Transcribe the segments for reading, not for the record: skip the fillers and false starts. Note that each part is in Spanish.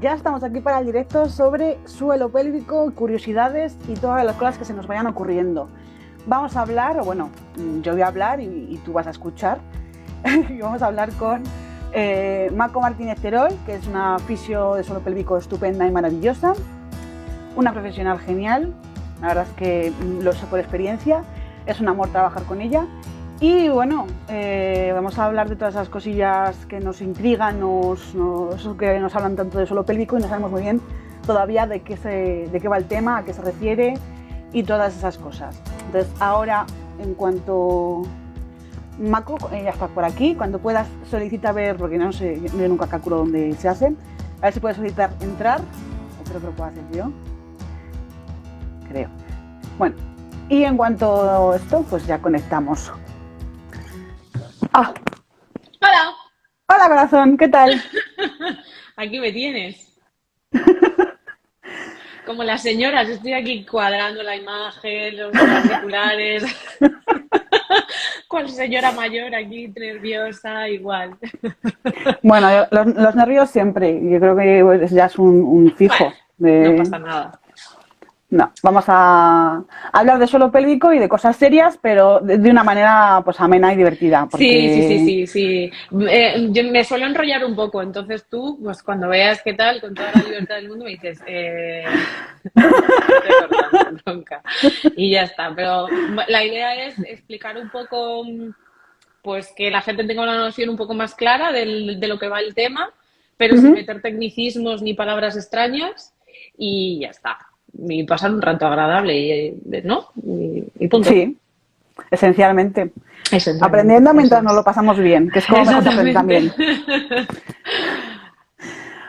Ya estamos aquí para el directo sobre suelo pélvico, curiosidades y todas las cosas que se nos vayan ocurriendo. Vamos a hablar, o bueno, yo voy a hablar y tú vas a escuchar. Y vamos a hablar con Mako Martínez Terol, que es una fisio de suelo pélvico estupenda y maravillosa, una profesional genial, la verdad es que lo sé por experiencia, es un amor trabajar con ella. Y bueno, vamos a hablar de todas esas cosillas que nos intrigan, que nos hablan tanto de suelo pélvico y no sabemos muy bien todavía de qué va el tema, a qué se refiere y todas esas cosas. Entonces ahora, en cuanto Mako ya está por aquí, cuando puedas solicita ver, porque no sé, yo nunca calculo dónde se hacen, a ver si puedes solicitar entrar, o creo que lo puedo hacer yo, creo. Bueno, y en cuanto a esto, pues ya conectamos. Ah. Hola. Hola, corazón, ¿qué tal? Aquí me tienes. Como las señoras, estoy aquí cuadrando la imagen, los auriculares. Cual señora mayor aquí, nerviosa, igual. Bueno, los nervios siempre, yo creo que ya es un Bueno, fijo. no pasa nada. No, vamos a hablar de suelo pélvico y de cosas serias, pero de una manera pues amena y divertida, Sí, sí, sí, porque sí, sí. Yo me suelo enrollar un poco, entonces tú, pues cuando veas qué tal, con toda la libertad del mundo, me dices, vete cortando, bronca. Y ya está. Pero la idea es explicar un poco, pues que la gente tenga una noción un poco más clara de lo que va el tema, pero sin meter tecnicismos ni palabras extrañas, y ya está. Y pasar un rato agradable, ¿no? Y punto. sí, esencialmente. Esencialmente, Aprendiendo eso mientras nos lo es. pasamos bien, que es como mejor se aprende Exactamente. también.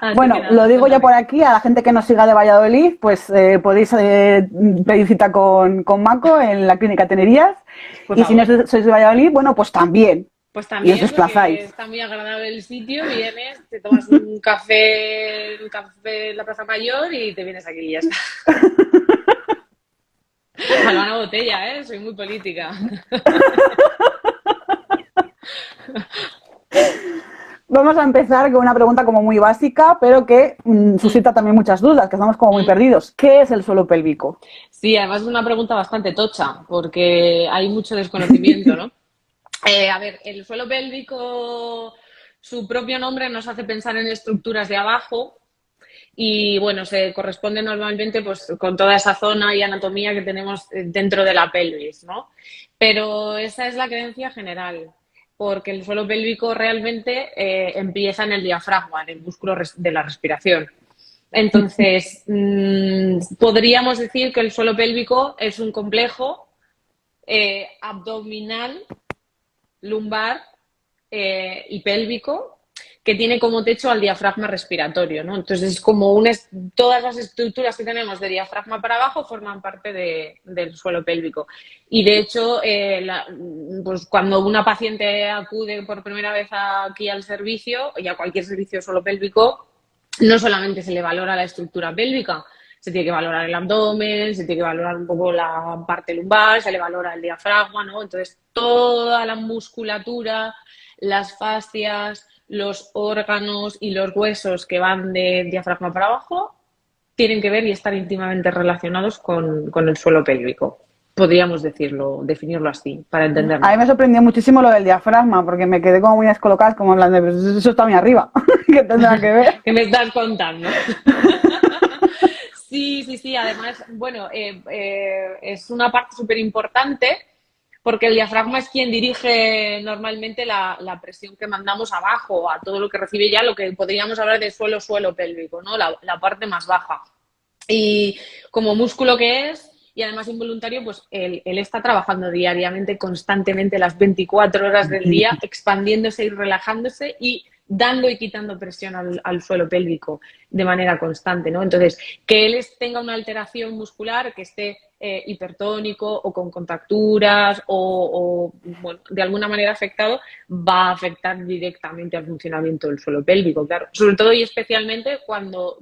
Así que Bueno, lo nada, digo ya por cuéntame. aquí, a la gente que nos siga de Valladolid, pues podéis pedir cita con Mako en la clínica Tenerías. Por Y si no favor. sois de Valladolid, bueno, pues también. Pues Y os también, porque desplazáis. está muy agradable el sitio, vienes, te tomas un café en la Plaza Mayor y te vienes aquí y ya está. A una botella, ¿eh? Soy muy política. Vamos a empezar con una pregunta como muy básica, pero que suscita también muchas dudas, que estamos como muy perdidos. ¿Qué es el suelo pélvico? Sí, además es una pregunta bastante tocha, porque hay mucho desconocimiento, ¿no? A ver, el suelo pélvico, su propio nombre nos hace pensar en estructuras de abajo y, bueno, se corresponde normalmente pues, con toda esa zona y anatomía que tenemos dentro de la pelvis, ¿no? Pero esa es la creencia general, porque el suelo pélvico realmente empieza en el diafragma, en el músculo de la respiración. Entonces, podríamos decir que el suelo pélvico es un complejo abdominal, lumbar y pélvico que tiene como techo al diafragma respiratorio, ¿no? Entonces es como todas las estructuras que tenemos de diafragma para abajo forman parte del suelo pélvico. Y de hecho, pues cuando una paciente acude por primera vez aquí al servicio y a cualquier servicio de suelo pélvico, no solamente se le valora la estructura pélvica, se tiene que valorar el abdomen, se tiene que valorar un poco la parte lumbar, se le valora el diafragma, ¿no? Entonces, toda la musculatura, las fascias, los órganos y los huesos que van de diafragma para abajo tienen que ver y estar íntimamente relacionados con el suelo pélvico. Podríamos definirlo así, para A mí entendernos. me sorprendió muchísimo lo del diafragma, porque me quedé como muy descolocada, como hablando de, pues eso está muy arriba, ¿qué tendrá que ver? ¿Qué me estás contando? Sí, sí, sí. Además, bueno, es una parte súper importante porque el diafragma es quien dirige normalmente la presión que mandamos abajo, a todo lo que recibe ya lo que podríamos hablar de suelo pélvico, ¿no? La parte más baja. Y como músculo que es, y además involuntario, pues él está trabajando diariamente, constantemente, las 24 horas del día, expandiéndose y relajándose y dando y quitando presión al suelo pélvico de manera constante, ¿no? Entonces, que él tenga una alteración muscular, que esté hipertónico o con contracturas bueno, de alguna manera afectado, va a afectar directamente al funcionamiento del suelo pélvico, claro. Sobre todo y especialmente cuando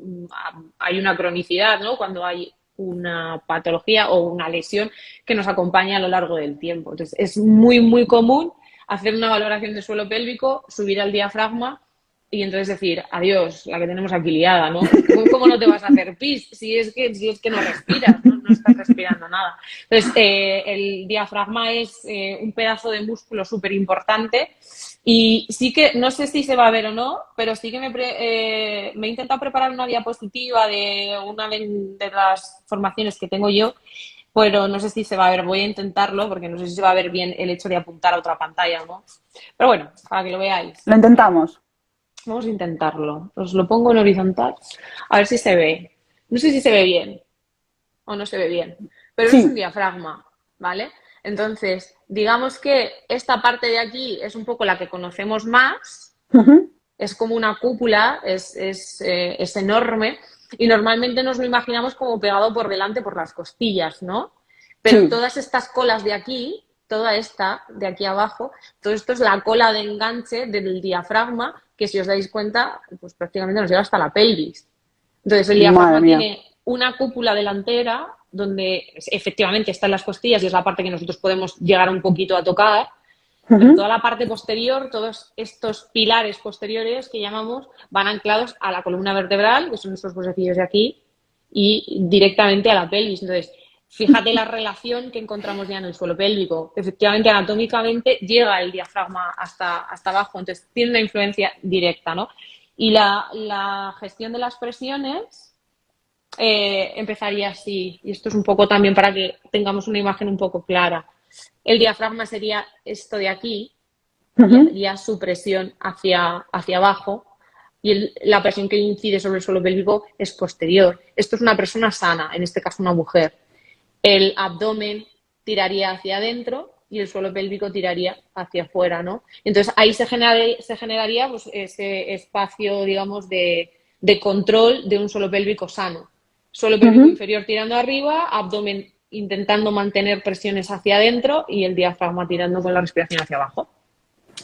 hay una cronicidad, ¿no? Cuando hay una patología o una lesión que nos acompaña a lo largo del tiempo. Entonces, es muy, muy común hacer una valoración de suelo pélvico, subir al diafragma y entonces decir, adiós, la que tenemos aquí liada, ¿no? ¿Cómo no te vas a hacer pis si es que no respiras, no estás respirando nada? Entonces, el diafragma es un pedazo de músculo súper importante y sí que, no sé si se va a ver o no, pero sí que me he intentado preparar una diapositiva de una de las formaciones que tengo yo, pero no sé si se va a ver, voy a intentarlo porque no sé si se va a ver bien el hecho de apuntar a otra pantalla, ¿no? Pero bueno, para que lo veáis. Lo intentamos. Vamos a intentarlo. Os lo pongo en horizontal. A ver si se ve. No sé si se ve bien o no se ve bien. Pero es un Sí. diafragma, ¿vale? Entonces, digamos que esta parte de aquí es un poco la que conocemos más. Ujú. Es como una cúpula, es enorme. Y normalmente nos lo imaginamos como pegado por delante por las costillas, ¿no? Pero Sí. todas estas colas de aquí, toda esta de aquí abajo, todo esto es la cola de enganche del diafragma, que si os dais cuenta, pues prácticamente nos llega hasta la pelvis. Entonces el Madre diafragma mía. tiene una cúpula delantera donde efectivamente están las costillas y es la parte que nosotros podemos llegar un poquito a tocar, pero Ujú. toda la parte posterior, todos estos pilares posteriores que llamamos, van anclados a la columna vertebral, que son estos huesecillos de aquí, y directamente a la pelvis. Entonces, fíjate la relación que encontramos ya en el suelo pélvico. Efectivamente, anatómicamente llega el diafragma hasta abajo, entonces tiene una influencia directa, ¿no? Y la gestión de las presiones empezaría así, y esto es un poco también para que tengamos una imagen un poco clara. El diafragma sería esto de aquí y Ujú. haría su presión hacia abajo y la presión que incide sobre el suelo pélvico es posterior. Esto es una persona sana, en este caso una mujer. El abdomen tiraría hacia adentro y el suelo pélvico tiraría hacia afuera, ¿no? Entonces ahí se generaría pues, ese espacio, digamos, de control de un suelo pélvico sano. Suelo pélvico Ujú. inferior tirando arriba, abdomen intentando mantener presiones hacia adentro y el diafragma tirando con la respiración hacia abajo.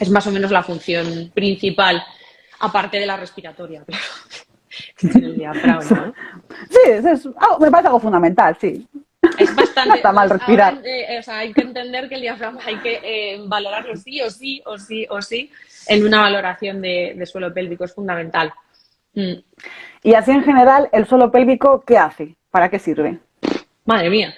Es más o menos la función principal, aparte de la respiratoria, claro, que tiene el diafragma, ¿no? Sí, me parece algo fundamental, sí. Es No bastante. está mal Entonces, ahora respirar. o sea, hay que entender que el diafragma hay que valorarlo sí o sí o sí o sí en una valoración de suelo pélvico, es fundamental. Mm. Y así en general, el suelo pélvico, ¿qué hace? ¿Para qué sirve? Madre mía.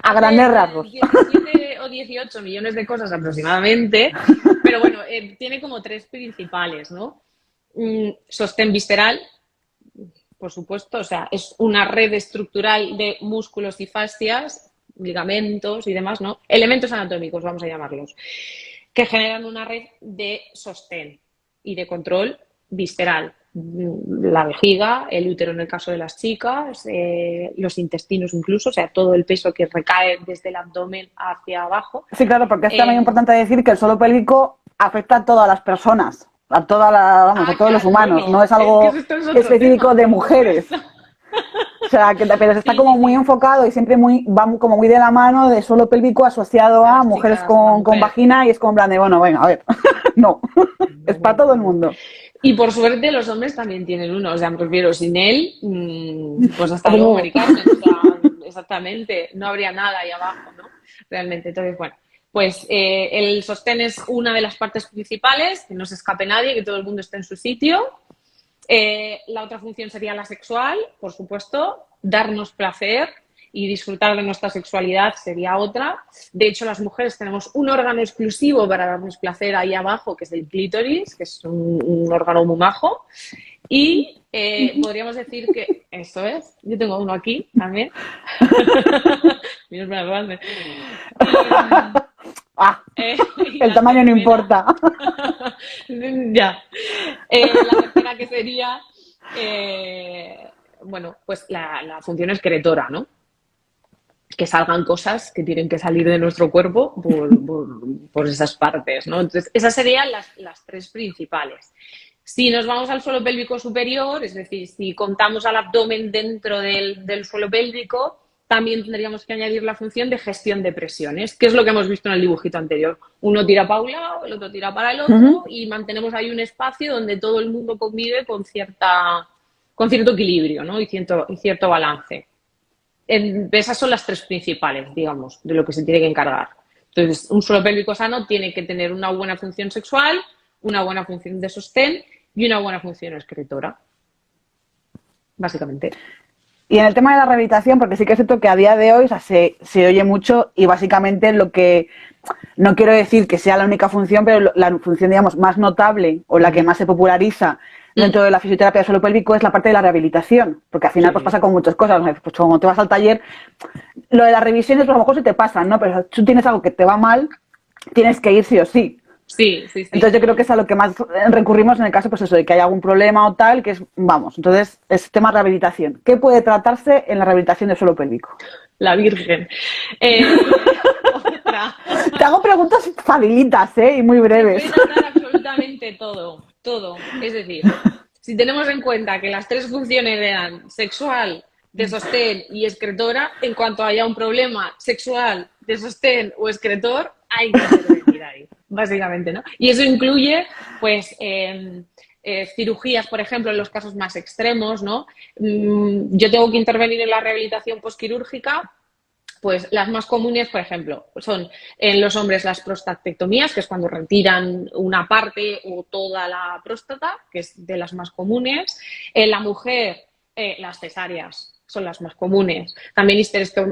A Hace grandes rasgos. 17 o 18 millones de cosas aproximadamente, pero bueno, tiene como tres principales, ¿no? Sostén visceral, por supuesto, o sea, es una red estructural de músculos y fascias, ligamentos y demás, ¿no? Elementos anatómicos, vamos a llamarlos, que generan una red de sostén y de control visceral. La vejiga, el útero en el caso de las chicas, los intestinos incluso, o sea, todo el peso que recae desde el abdomen hacia abajo. Sí, claro, porque es también Eh, importante decir que el suelo pélvico afecta a todas las personas, vamos, a todos los humanos, no bueno, es es que algo esto es otro específico tema, de por mujeres. supuesto. O sea, pero está Sí, como sí, muy sí. enfocado y siempre va como muy de la mano de suelo pélvico asociado A a las mujeres chicas, a la con mujer. vagina y es como en plan de, bueno, venga, a ver, no, es No, para no, todo el no. mundo. Y por suerte los hombres también tienen uno, o sea, me refiero, sin él, pues hasta luego, Oh. Mari Carmen, o sea, exactamente, no habría nada ahí abajo, ¿no? Realmente, entonces, bueno, pues el sostén es una de las partes principales, que no se escape nadie, que todo el mundo esté en su sitio. La otra función sería la sexual, por supuesto, darnos placer y disfrutar de nuestra sexualidad sería otra. De hecho, las mujeres tenemos un órgano exclusivo para darnos placer ahí abajo, que es el clítoris, que es un órgano muy majo. Y podríamos decir que eso es. Yo tengo uno aquí también. Menos mal, grande. Y, Ah, y el la tamaño no tercera, importa. ya. La tercera que sería, bueno, pues la función excretora, ¿no? Que salgan cosas que tienen que salir de nuestro cuerpo por esas partes, ¿no? Entonces, esas serían las tres principales. Si nos vamos al suelo pélvico superior, es decir, si contamos al abdomen dentro del suelo pélvico, también tendríamos que añadir la función de gestión de presiones, que es lo que hemos visto en el dibujito anterior. Uno tira para un lado, el otro tira para el otro y mantenemos ahí un espacio donde todo el mundo convive con cierto equilibrio, ¿no? y cierto balance. Esas son las tres principales, digamos, de lo que se tiene que encargar. Entonces, un suelo pélvico sano tiene que tener una buena función sexual, una buena función de sostén y una buena función excretora, básicamente. Y en el tema de la rehabilitación, porque sí que es cierto que a día de hoy, o sea, se oye mucho y básicamente lo que, no quiero decir que sea la única función, pero la función, digamos, más notable o la que más se populariza dentro de la fisioterapia del suelo pélvico es la parte de la rehabilitación, porque al final pues pasa con muchas cosas, pues cuando te vas al taller, lo de las revisiones pues, a lo mejor se te pasan, ¿no? Pero si tú tienes algo que te va mal, tienes que ir sí o sí. Sí. Entonces yo creo que es a lo que más recurrimos en el caso, pues eso, de que haya algún problema o tal, que es, vamos, entonces es tema rehabilitación. ¿Qué puede tratarse en la rehabilitación del suelo pélvico? La Virgen. Otra. Te hago preguntas facilitas, y muy breves. Se puede tratar absolutamente todo. Es decir, si tenemos en cuenta que las 3 funciones eran sexual, de sostén y excretora, en cuanto haya un problema sexual, de sostén o excretor, hay que intervenir ahí, básicamente, ¿no? Y eso incluye, pues, cirugías, por ejemplo, en los casos más extremos, ¿no? Yo tengo que intervenir en la rehabilitación postquirúrgica. Pues las más comunes, por ejemplo, son en los hombres las prostatectomías, que es cuando retiran una parte o toda la próstata, que es de las más comunes. En la mujer, las cesáreas son las más comunes. También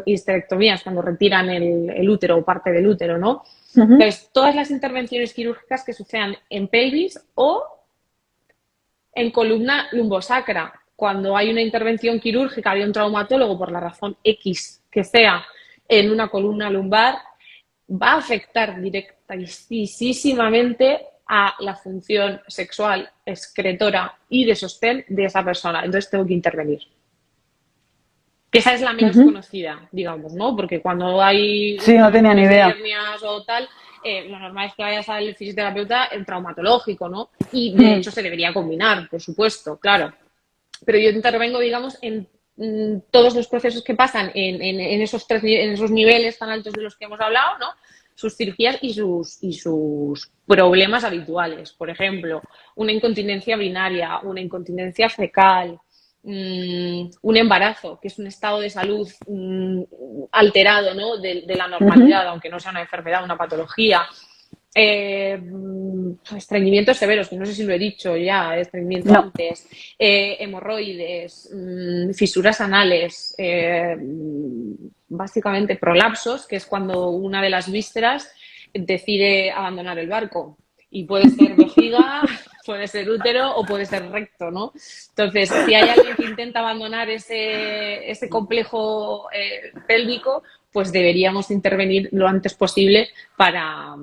histerectomías, cuando retiran el útero o parte del útero, ¿no? Entonces, todas las intervenciones quirúrgicas que sucedan en pelvis o en columna lumbosacra, cuando hay una intervención quirúrgica de un traumatólogo por la razón X que sea en una columna lumbar, va a afectar directísimamente a la función sexual, excretora y de sostén de esa persona. Entonces tengo que intervenir. Que esa es la menos conocida, digamos, ¿no? Porque cuando hay no tenía ni idea. hernias o tal, lo normal es que vayas al fisioterapeuta en traumatológico, ¿no? Y de hecho se debería combinar, por supuesto, claro. Pero yo intervengo, digamos, en todos los procesos que pasan en esos niveles tan altos de los que hemos hablado, ¿no? Sus cirugías y sus problemas habituales. Por ejemplo, una incontinencia urinaria, una incontinencia fecal, un embarazo, que es un estado de salud alterado, ¿no? de la normalidad, aunque no sea una enfermedad, una patología. Estreñimientos severos, que no sé si lo he dicho ya, estreñimiento antes, hemorroides, fisuras anales, básicamente prolapsos, que es cuando una de las vísceras decide abandonar el barco. Y puede ser vejiga, puede ser útero o puede ser recto, ¿no? Entonces, si hay alguien que intenta abandonar ese complejo pélvico, pues deberíamos intervenir lo antes posible para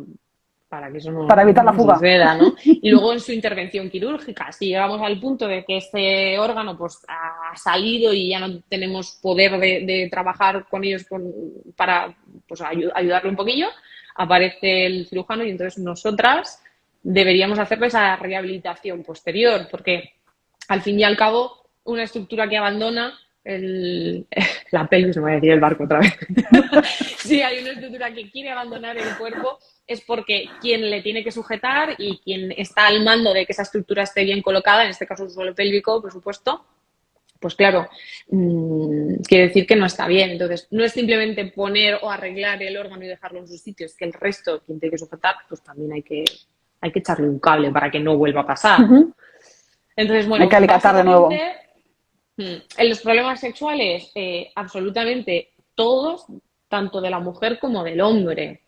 que eso no evitar la fuga. suceda, ¿no? Y luego en su intervención quirúrgica, si llegamos al punto de que este órgano pues ha salido y ya no tenemos poder de trabajar con ellos para pues, ayudarle un poquillo, aparece el cirujano y entonces nosotras deberíamos hacerle esa rehabilitación posterior, porque al fin y al cabo una estructura que abandona la pelvis, no voy a decir el barco otra vez. Si hay una estructura que quiere abandonar el cuerpo, es porque quien le tiene que sujetar y quien está al mando de que esa estructura esté bien colocada, en este caso el suelo pélvico, por supuesto, pues claro, quiere decir que no está bien. Entonces, no es simplemente poner o arreglar el órgano y dejarlo en su sitio, es que el resto, quien tiene que sujetar, pues también hay que echarle un cable para que no vuelva a pasar. Entonces, bueno, hay que alicatar de nuevo. En los problemas sexuales, absolutamente todos, tanto de la mujer como del hombre.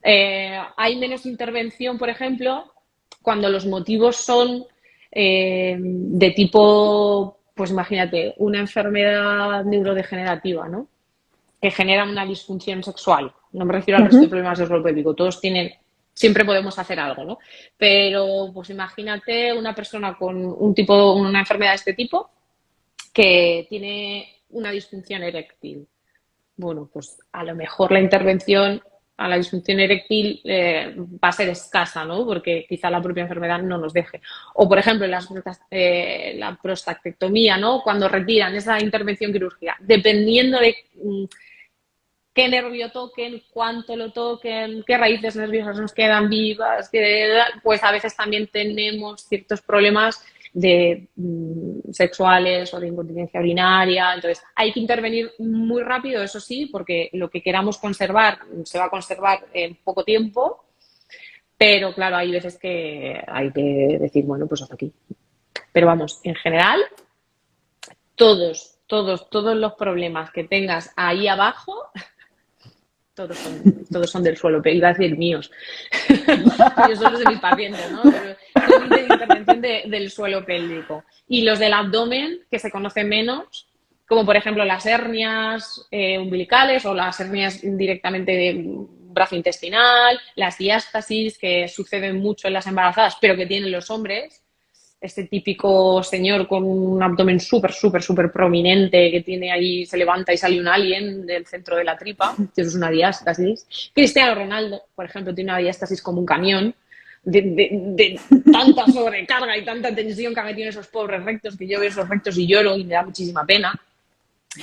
Hay menos intervención, por ejemplo, cuando los motivos son de tipo, pues imagínate, una enfermedad neurodegenerativa, ¿no? Que genera una disfunción sexual. No me refiero al resto de problemas de suelo pélvico. Todos tienen, siempre podemos hacer algo, ¿no? Pero, pues imagínate una persona con una enfermedad de este tipo que tiene una disfunción eréctil. Bueno, pues a lo mejor la intervención a la disfunción eréctil va a ser escasa, ¿no? Porque quizá la propia enfermedad no nos deje. O, por ejemplo, la prostatectomía, ¿no? Cuando retiran esa intervención quirúrgica, dependiendo de qué nervio toquen, cuánto lo toquen, qué raíces nerviosas nos quedan vivas, pues a veces también tenemos ciertos problemas sexuales o de incontinencia urinaria. Entonces, hay que intervenir muy rápido, eso sí, porque lo que queramos conservar se va a conservar en poco tiempo, Pero claro, hay veces que hay que decir, bueno, pues hasta aquí. Pero vamos, en general, todos los problemas que tengas ahí abajo, todos son del suelo, pero iba a decir míos. Yo solo de mis pacientes, ¿no? Son de intervención del suelo pélvico. Y los del abdomen, que se conocen menos, como por ejemplo las hernias umbilicales o las hernias directamente de brazo intestinal, las diástasis, que suceden mucho en las embarazadas, pero que tienen los hombres. Este típico señor con un abdomen súper prominente que tiene ahí, se levanta y sale un alien del centro de la tripa, que eso es una diástasis. Cristiano Ronaldo, por ejemplo, tiene una diástasis como un camión, de tanta sobrecarga y tanta tensión que ha metido en esos pobres rectos, que yo veo esos rectos y lloro y me da muchísima pena.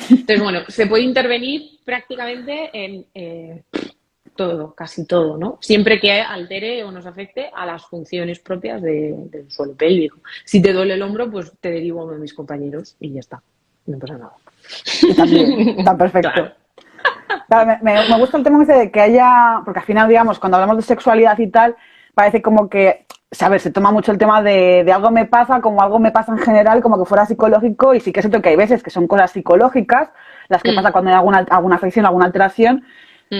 Entonces, bueno, se puede intervenir prácticamente en todo, casi todo, ¿no? Siempre que altere o nos afecte a las funciones propias del suelo pélvico. Si te duele el hombro, pues te derivo a uno de mis compañeros y ya está. No pasa nada. Y también, está perfecto. Claro. Claro, me gusta el tema ese de que haya, porque al final, digamos, cuando hablamos de sexualidad y tal, parece como que, ¿sabes? Se toma mucho el tema de algo me pasa, como algo me pasa en general, como que fuera psicológico, y sí que es cierto que hay veces que son cosas psicológicas, las que pasa cuando hay alguna afección, alguna alteración,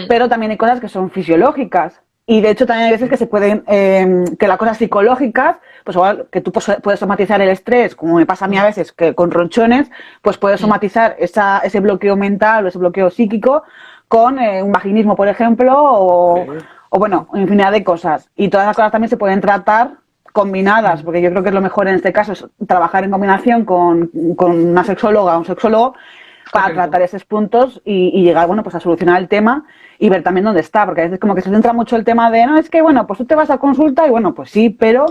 pero también hay cosas que son fisiológicas. Y de hecho también hay veces que se pueden, que las cosas psicológicas, pues igual que tú puedes somatizar el estrés, como me pasa a mí a veces, que con ronchones, pues puedes somatizar ese bloqueo mental o ese bloqueo psíquico con un vaginismo, por ejemplo, o bueno, infinidad de cosas. Y todas las cosas también se pueden tratar combinadas, porque yo creo que es lo mejor en este caso es trabajar en combinación con una sexóloga o un sexólogo para tratar esos puntos y llegar, bueno, pues a solucionar el tema y ver también dónde está, porque a veces como que se centra mucho el tema de, no, es que, bueno, pues tú te vas a consulta y bueno, pues sí, pero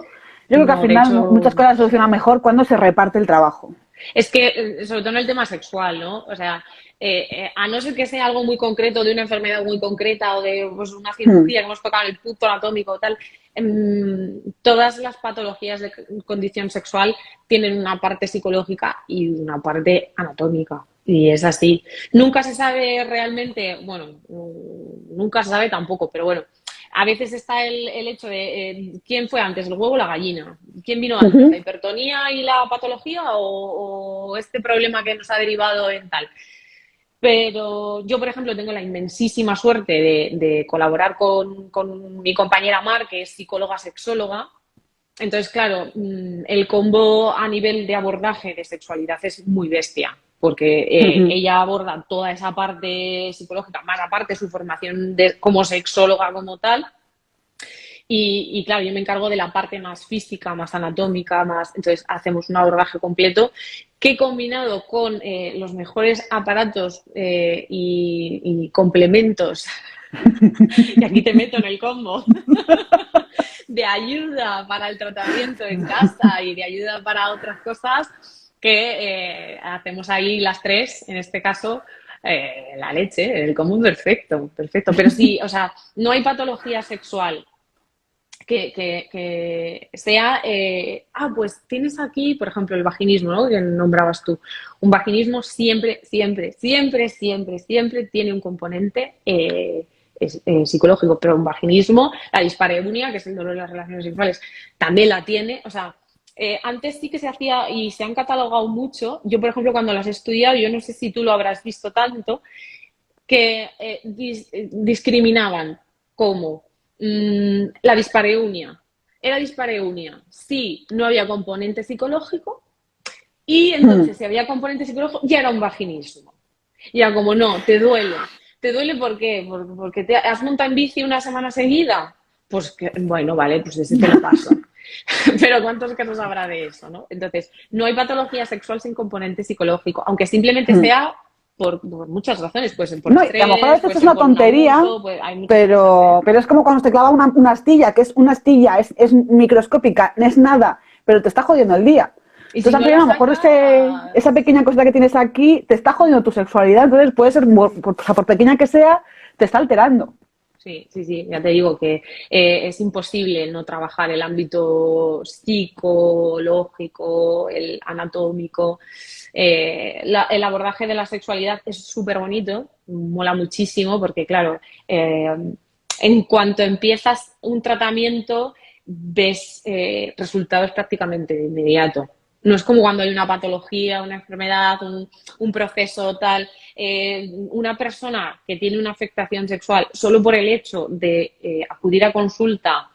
yo creo que al final muchas cosas se solucionan mejor cuando se reparte el trabajo. Es que, sobre todo en el tema sexual, ¿no? O sea, a no ser que sea algo muy concreto, de una enfermedad muy concreta o de pues, una cirugía que hemos tocado en el punto anatómico o tal, todas las patologías de condición sexual tienen una parte psicológica y una parte anatómica. Y es así. Nunca se sabe realmente, bueno, nunca se sabe tampoco, pero bueno, a veces está el hecho de quién fue antes, el huevo o la gallina. ¿Quién vino antes, la hipertonía y la patología o este problema que nos ha derivado en tal? Pero yo, por ejemplo, tengo la inmensísima suerte de colaborar con mi compañera Mar, que es psicóloga sexóloga. Entonces, claro, el combo a nivel de abordaje de sexualidad es muy bestia, porque ella aborda toda esa parte psicológica, más aparte su formación como sexóloga como tal. Y claro, yo me encargo de la parte más física, más anatómica, entonces hacemos un abordaje completo que combinado con los mejores aparatos y complementos, y aquí te meto en el combo, de ayuda para el tratamiento en casa y de ayuda para otras cosas que hacemos ahí las tres, en este caso, la leche, el común perfecto. Pero sí, o sea, no hay patología sexual que sea, pues tienes aquí, por ejemplo, el vaginismo, ¿no? Que nombrabas tú. Un vaginismo siempre tiene un componente psicológico, pero un vaginismo, la dispareunia, que es el dolor de las relaciones sexuales, también la tiene. O sea, antes sí que se hacía y se han catalogado mucho. Yo, por ejemplo, cuando las he estudiado, yo no sé si tú lo habrás visto tanto, que discriminaban como la dispareunia. Era dispareunia si no había componente psicológico y entonces si había componente psicológico ya era un vaginismo. Ya como no, te duele. ¿Te duele por qué? Porque te has montado en bici una semana seguida. Pues que, bueno, vale, pues ese te lo paso. Pero ¿cuántos casos habrá de eso, no? Entonces, no hay patología sexual sin componente psicológico, aunque simplemente sea por muchas razones, pues por no, estrés, y a lo mejor a veces es ser una por un tontería, abuso, pues hay muchas pero es como cuando te clava una astilla, que es una astilla, es microscópica, no es nada, pero te está jodiendo el día. Y Entonces, si al no final, la a lo mejor sacas... esa pequeña cosita que tienes aquí te está jodiendo tu sexualidad, entonces puede ser, por pequeña que sea, te está alterando. Sí, ya te digo que es imposible no trabajar el ámbito psicológico, el anatómico. El abordaje de la sexualidad es súper bonito, mola muchísimo porque, claro, en cuanto empiezas un tratamiento, ves resultados prácticamente de inmediato. No es como cuando hay una patología, una enfermedad, un proceso tal. Una persona que tiene una afectación sexual, solo por el hecho de acudir a consulta,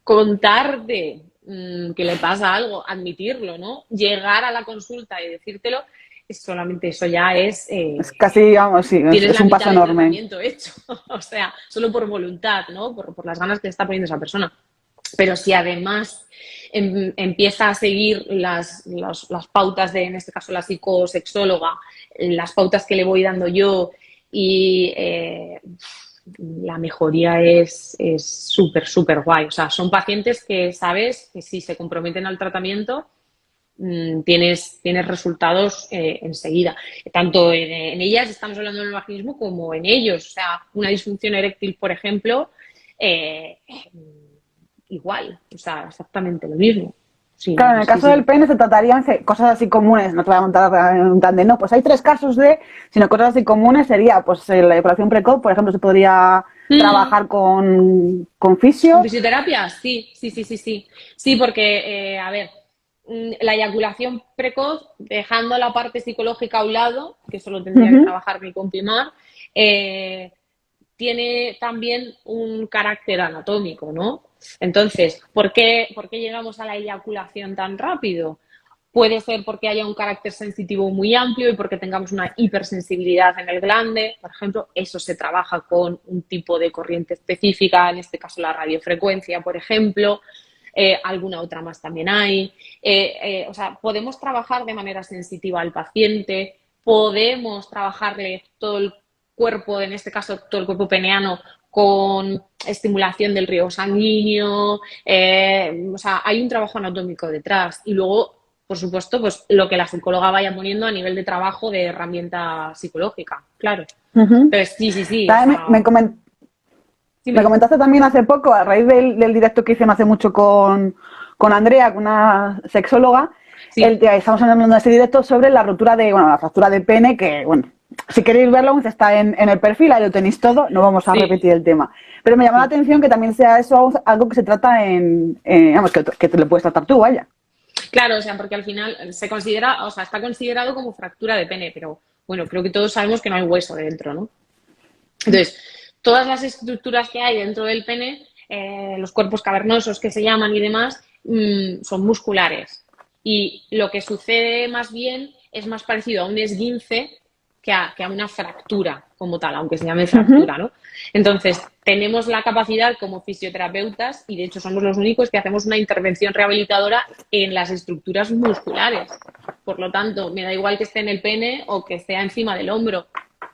contarte que le pasa algo, admitirlo, ¿no? Llegar a la consulta y decírtelo, solamente eso ya es... Es casi, vamos, sí, tienes es la un mitad paso del enorme. tratamiento hecho. O sea, solo por voluntad, ¿no? Por las ganas que está poniendo esa persona. Pero si además empieza a seguir las pautas de, en este caso, la psicosexóloga, las pautas que le voy dando yo y la mejoría es súper, súper guay. O sea, son pacientes que sabes que si se comprometen al tratamiento tienes resultados enseguida. Tanto en ellas, estamos hablando del vaginismo, como en ellos. O sea, una disfunción eréctil, por ejemplo, eh, igual, o sea, exactamente lo mismo. Sí, Claro, en el sí, caso del sí. pene se tratarían cosas así comunes, no te voy a montar en un plan de no, pues hay 3 casos de, sino cosas así comunes sería, pues la eyaculación precoz, por ejemplo, se podría Mm. trabajar con ¿Con fisio. fisioterapia? Sí, sí, sí, sí, sí. Sí, porque, a ver, la eyaculación precoz, dejando la parte psicológica a un lado, que eso lo tendría que Ujú. trabajar mi compimar, eh, tiene también un carácter anatómico, ¿no? Entonces, por qué llegamos a la eyaculación tan rápido? Puede ser porque haya un carácter sensitivo muy amplio y porque tengamos una hipersensibilidad en el glande, por ejemplo. Eso se trabaja con un tipo de corriente específica, en este caso la radiofrecuencia, por ejemplo. Alguna otra más también hay. O sea, podemos trabajar de manera sensitiva al paciente, podemos trabajarle todo el cuerpo, en este caso todo el cuerpo peneano, con estimulación del riego sanguíneo. O sea, hay un trabajo anatómico detrás. Y luego, por supuesto, pues lo que la psicóloga vaya poniendo a nivel de trabajo de herramienta psicológica, claro. Ujú. Entonces, sí, sí, sí, o También sea, me dime. comentaste también hace poco, a raíz del directo que hice no hace mucho con Andrea, con una sexóloga, Sí, estamos hablando de ese directo sobre la rotura de, bueno, la fractura de pene, que, bueno, si queréis verlo, está en el perfil, ahí lo tenéis todo, no vamos a sí, repetir el tema. Pero me llamó la sí. atención que también sea eso algo que se trata vamos, que te lo puedes tratar tú, vaya. Claro, o sea, porque al final se considera, o sea, está considerado como fractura de pene, pero bueno, creo que todos sabemos que no hay hueso dentro, ¿no? Entonces, todas las estructuras que hay dentro del pene, los cuerpos cavernosos que se llaman y demás, son musculares. Y lo que sucede más bien es más parecido a un esguince que a una fractura como tal, aunque se llame Ujú. fractura, ¿no? Entonces, tenemos la capacidad como fisioterapeutas, y de hecho somos los únicos que hacemos una intervención rehabilitadora en las estructuras musculares. Por lo tanto, me da igual que esté en el pene o que esté encima del hombro,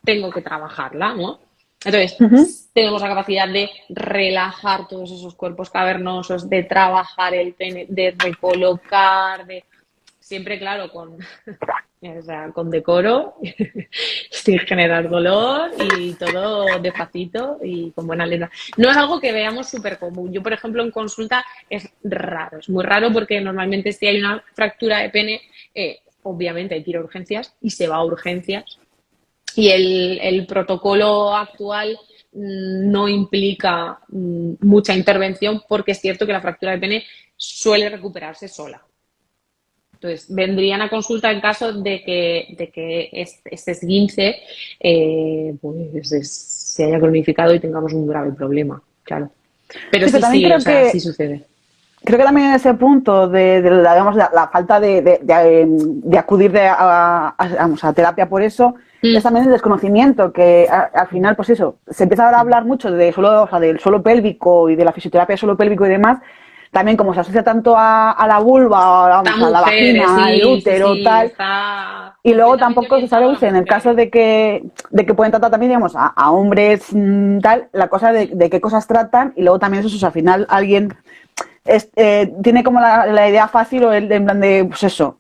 tengo que trabajarla, ¿no? Ujú. Entonces, tenemos la capacidad de relajar todos esos cuerpos cavernosos, de trabajar el pene, de recolocar, de siempre, claro, o sea, con decoro, sin generar dolor y todo despacito y con buena letra. No es algo que veamos súper común. Yo, por ejemplo, en consulta es raro, es muy raro porque normalmente si hay una fractura de pene, obviamente hay que ir a urgencias y se va a urgencias y el protocolo actual no implica mucha intervención porque es cierto que la fractura de pene suele recuperarse sola. Entonces, vendrían a consulta en caso de que este esguince se haya cronificado y tengamos un grave problema, claro. Pero Sí, pero sí, también sí, o sea, sí sucede. creo que también en ese punto digamos, la falta de acudir vamos, a terapia por eso es Mm, también el desconocimiento, que al final, pues eso, se empieza ahora a hablar mucho o sea, del suelo pélvico y de la fisioterapia del suelo pélvico y demás, también como se asocia tanto a la vulva, Está vamos, a la mujeres, vagina, al sí, sí, útero, sí, tal, está y luego completamente tampoco se orientado sabe, a las en el caso mujeres. de que pueden tratar también, digamos, a hombres, tal, la cosa de qué cosas tratan, y luego también eso, o sea, al final alguien tiene como la idea fácil o en plan de, pues eso,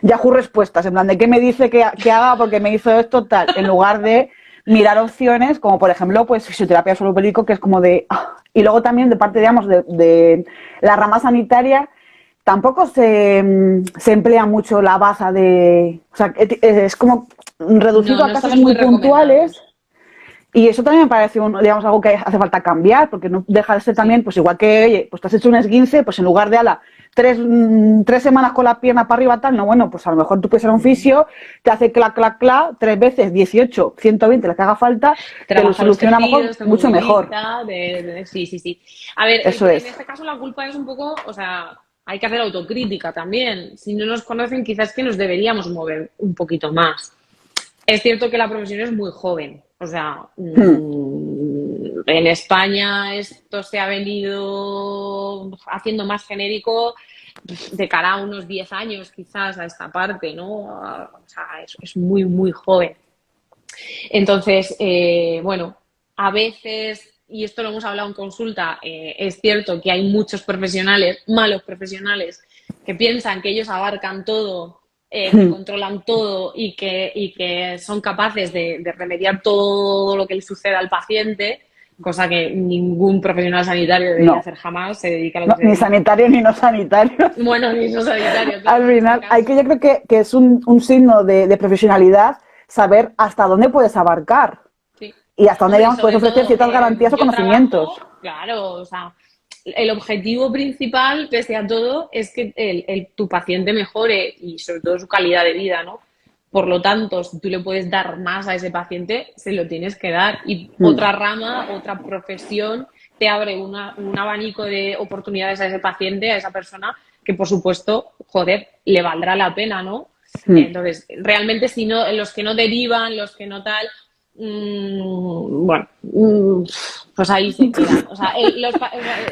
Yahoo respuestas, en plan de qué me dice que haga porque me hizo esto tal, en lugar de mirar opciones como por ejemplo pues fisioterapia suelo pélvico que es como de... Y luego también de parte, digamos, de la rama sanitaria tampoco se emplea mucho la baza de... O sea, es como No, reducido a no casos estamos muy muy recomendados. puntuales Y eso también me parece digamos, algo que hace falta cambiar, porque no deja de ser también, pues igual que, oye, pues te has hecho un esguince, pues en lugar de, ala, 3 semanas con la pierna para arriba, tal, no, bueno, pues a lo mejor tú puedes ser un fisio, te hace clac, clac, clac, 3 veces, 18, 120, lo que haga falta, te lo Trabaja los soluciona a lo mejor tejidos, te mucho mejor. moviliza, sí, sí, sí. A ver, Eso en es. este caso la culpa es un poco, o sea, hay que hacer autocrítica también. Si no nos conocen, quizás que nos deberíamos mover un poquito más. Es cierto que la profesión es muy joven, o sea, Hmm. en España esto se ha venido haciendo más genérico de cara a unos 10 años quizás a esta parte, ¿no? O sea, es muy, muy joven. Entonces, bueno, a veces, y esto lo hemos hablado en consulta, es cierto que hay muchos profesionales, malos profesionales, que piensan que ellos abarcan todo, que controlan todo y que son capaces de remediar todo lo que le suceda al paciente, cosa que ningún profesional sanitario debería No, hacer jamás, se dedica a lo que no, se ni dedica. sanitario ni no sanitario. Bueno, ni no sanitario, claro, Al en este final, hay que, caso. yo creo que es un signo de profesionalidad saber hasta dónde puedes abarcar Sí. y hasta dónde, Hombre, y digamos, puedes sobre ofrecer todo, ciertas garantías o yo conocimientos. trabajo, claro, o sea, el objetivo principal, pese a todo, es que tu paciente mejore y sobre todo su calidad de vida, ¿no? Por lo tanto, si tú le puedes dar más a ese paciente, se lo tienes que dar. Y Mm. otra rama, otra profesión, te abre un abanico de oportunidades a ese paciente, a esa persona, que por supuesto, joder, le valdrá la pena, ¿no? Mm. Entonces, realmente, si no, los que no derivan, los que no tal, bueno, pues ahí se quedan. O sea,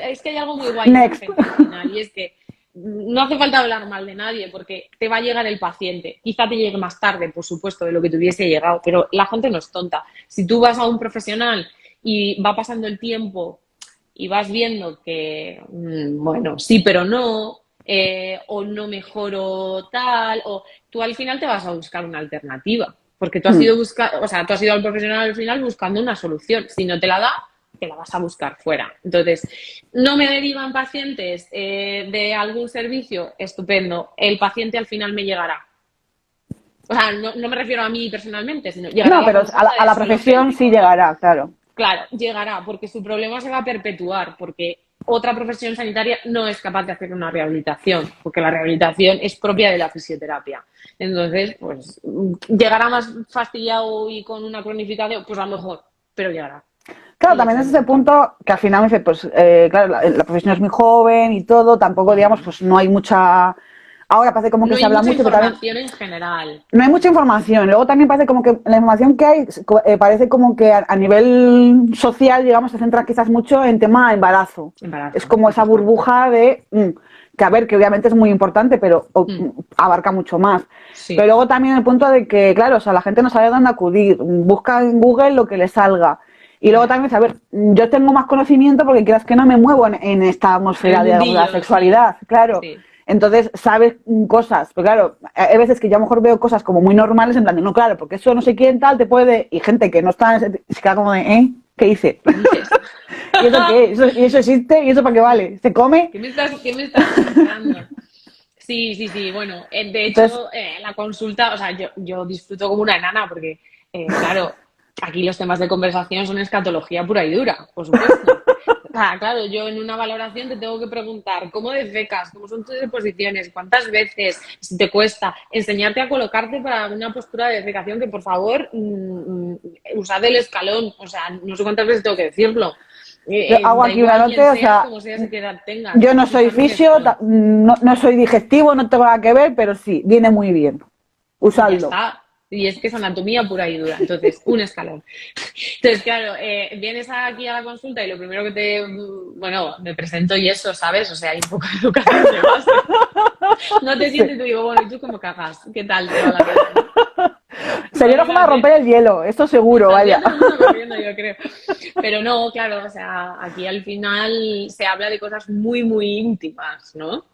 es que hay algo muy guay en la Next. gente al final y es que no hace falta hablar mal de nadie porque te va a llegar el paciente. Quizá te llegue más tarde, por supuesto, de lo que te hubiese llegado, pero la gente no es tonta. Si tú vas a un profesional y va pasando el tiempo y vas viendo que, bueno, sí, pero no, o no mejoro tal, o tú al final te vas a buscar una alternativa. Porque tú has Mm. ido o sea, tú has ido al profesional al final buscando una solución. Si no te la da, te la vas a buscar fuera. Entonces, no me derivan pacientes de algún servicio, estupendo. El paciente al final me llegará. O sea, no me refiero a mí personalmente, sino llegará a No, la pero consulta a de la suelo profesión sí pélvico, ¿no? llegará, claro. Claro, llegará, porque su problema se va a perpetuar, porque otra profesión sanitaria no es capaz de hacer una rehabilitación, porque la rehabilitación es propia de la fisioterapia. Entonces, pues, llegará más fastidiado y con una cronificación, pues a lo mejor, pero llegará. Claro, Y ya también es tenemos ese el cambio. punto que al final me dice, pues, claro, la profesión es muy joven y todo, tampoco, digamos, pues no hay mucha. Ahora parece como que No se hay habla mucha mucho, pero también información en general. no hay mucha información. Luego también parece como que la información que hay parece como que a nivel social, digamos, se centra quizás mucho en tema embarazo. Es Embarazo, como esa exacto. burbuja de que a ver, que obviamente es muy importante, pero Mm, abarca mucho más. Pero sí. luego también el punto de que, claro, o sea, la gente no sabe dónde acudir, busca en Google lo que le salga. Y luego Ya. también, a ver, yo tengo más conocimiento porque quieras que no me muevo en esta En el atmósfera, digamos, de la mundillo, sí. sexualidad, claro. Sí. Entonces sabes cosas, pero claro, hay veces que yo a lo mejor veo cosas como muy normales, en plan de, no, claro, porque eso no sé quién tal te puede, y gente que no está, se queda como de, ¿qué hice? ¿Qué dices? ¿Y eso qué? ¿Y eso existe? ¿Y eso para qué vale? ¿Se come? ¿Qué me estás contando? Sí, sí, sí. Bueno, de Entonces, hecho, la consulta, o sea, yo disfruto como una enana porque, claro, aquí los temas de conversación son escatología pura y dura, por supuesto. O sea, claro, yo en una valoración te tengo que preguntar cómo defecas, cómo son tus deposiciones, cuántas veces, si te cuesta, enseñarte a colocarte para una postura de defecación que, por favor, usad el escalón. O sea, no sé cuántas veces tengo que decirlo. yo hago Da aquí una igual quién nota, o seas, sea, como seas y qué edad tengas, yo no tienes que soy usar un fisio, escalón. no soy digestivo, no tengo nada que ver, pero sí, viene muy bien. Y ya Usadlo. está. Y es que es anatomía pura y dura. Entonces, un escalón. Entonces, claro, vienes aquí a la consulta y lo primero que bueno, me presento y eso, ¿sabes? O sea, hay un poco de educación de base. No te Sí. sientes y te digo, bueno, ¿y tú cómo cagas? ¿Qué tal te va la vida, no? Sería una forma de Imagínate. romper el hielo, esto seguro, Saldría vaya. todo el mundo corriendo, yo creo. Pero no, claro, o sea, aquí al final se habla de cosas muy, muy íntimas, ¿no?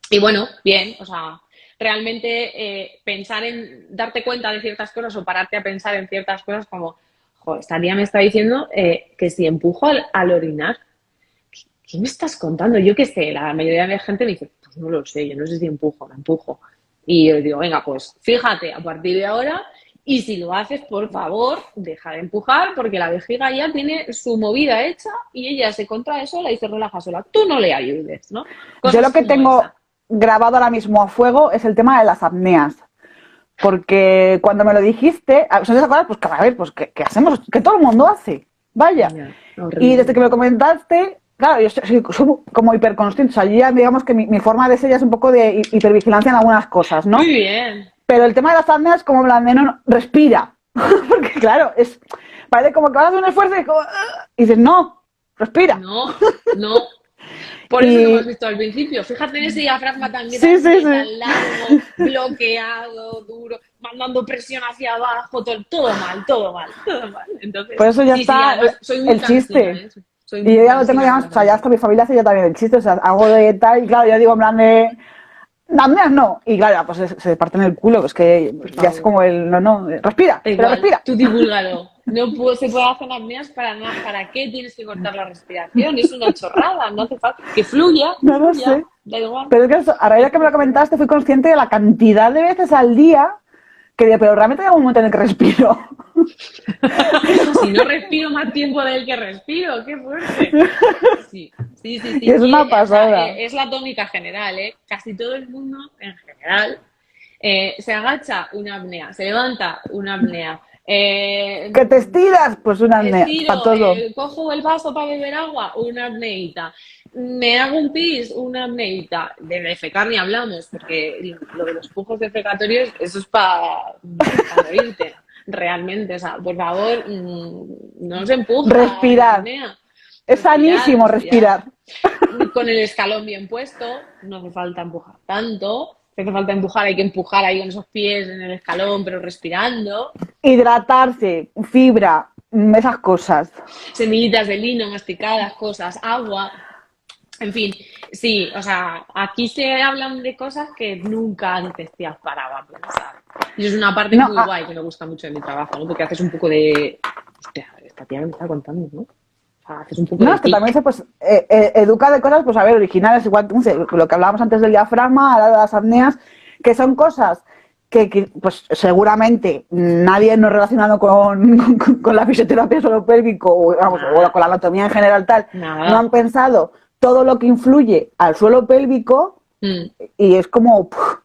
Y bueno, bien, o sea, realmente pensar en darte cuenta de ciertas cosas o pararte a pensar en ciertas cosas como, joder, esta tía me está diciendo que si empujo al orinar, ¿qué me estás contando? Yo qué sé, la mayoría de la gente me dice, pues no lo sé, yo no sé si empujo o no empujo. Y yo digo, venga, pues fíjate, a partir de ahora Y si lo haces, por favor, deja de empujar porque la vejiga ya tiene su movida hecha y ella se contrae sola y se relaja sola. Tú no le ayudes, ¿no? Yo Cosas lo que como tengo esa. grabado ahora mismo a fuego es el tema de las apneas. Porque cuando me lo dijiste, ¿os acuerdas? Pues cada vez, pues ¿qué hacemos? Que todo el mundo hace. Vaya. Ya, Y desde horrible. que me lo comentaste, claro, yo soy como hiperconsciente. O sea, yo ya digamos que mi forma de ser ya es un poco de hipervigilancia en algunas cosas, Muy ¿no? bien. Pero el tema de las apneas es como en plan de no, respira. Porque claro, parece como que vas a hacer un esfuerzo y, como, y dices, no, respira. No, no. Por eso que hemos Y visto al principio. Fíjate en ese diafragma tan sí, sí, grande, sí. tan largo, bloqueado, duro, mandando presión hacia abajo, todo mal, todo mal, todo mal. Por Entonces, eso ya sí, sí, está además soy muy el cansina, chiste. ¿eh? Soy Y yo muy ya lo tengo, cansina con digamos, o las sea, ya apneas. hasta mi familia hace ya también el chiste, o sea, hago de tal, y claro, yo digo en plan de, apneas no. Y claro, pues se parte en el culo, pues que Por ya es favor. como el, no, no, respira, Da pero igual, respira. tú divúlgalo. Se puede hacer apneas para nada. ¿Para qué tienes que cortar la respiración? Es una chorrada, no hace falta. Que No lo fluya, sé. da igual. Pero es que a raíz de que me lo comentaste fui consciente de la cantidad de veces al día que digo, pero realmente hay un momento en el que respiro. Si no respiro más tiempo del que respiro, qué fuerte. Sí, sí, sí, Y sí. es una O sea, pasada. es la tónica general, ¿eh? Casi todo el mundo, en general, se agacha una apnea, se levanta una apnea, Que te estiras, pues una apnea, para estiro, todo. cojo el vaso para beber agua, una apneita. Me hago un pis, una apneita. De defecar ni hablamos, porque lo de los pujos defecatorios, eso es para morirte, realmente. O sea, por favor, no se empuja en Respirar. apnea. Es Respirar, sanísimo respirar. respirar. Con el escalón bien puesto, no hace falta empujar tanto. Si hace falta empujar, hay que empujar ahí con esos pies en el escalón, pero respirando. Hidratarse, fibra, esas cosas. Semillitas de lino masticadas, cosas, agua. En fin, sí, o sea, aquí se hablan de cosas que nunca antes te has parado a pensar. Y eso es una parte No, muy guay que me gusta mucho de mi trabajo, ¿no? Porque haces un poco de... Hostia, esta tía me está contando, ¿no? O sea, haces un poco no, de es que también tic. se pues, educa de cosas, pues a ver, originales, igual no sé, lo que hablábamos antes del diafragma, ahora de las apneas, que son cosas que pues seguramente nadie no relacionado con la fisioterapia suelo pélvico, o, vamos, o Nada, con la anatomía en general tal, no han nada. pensado todo lo que influye al suelo pélvico Mm, y es como... puf.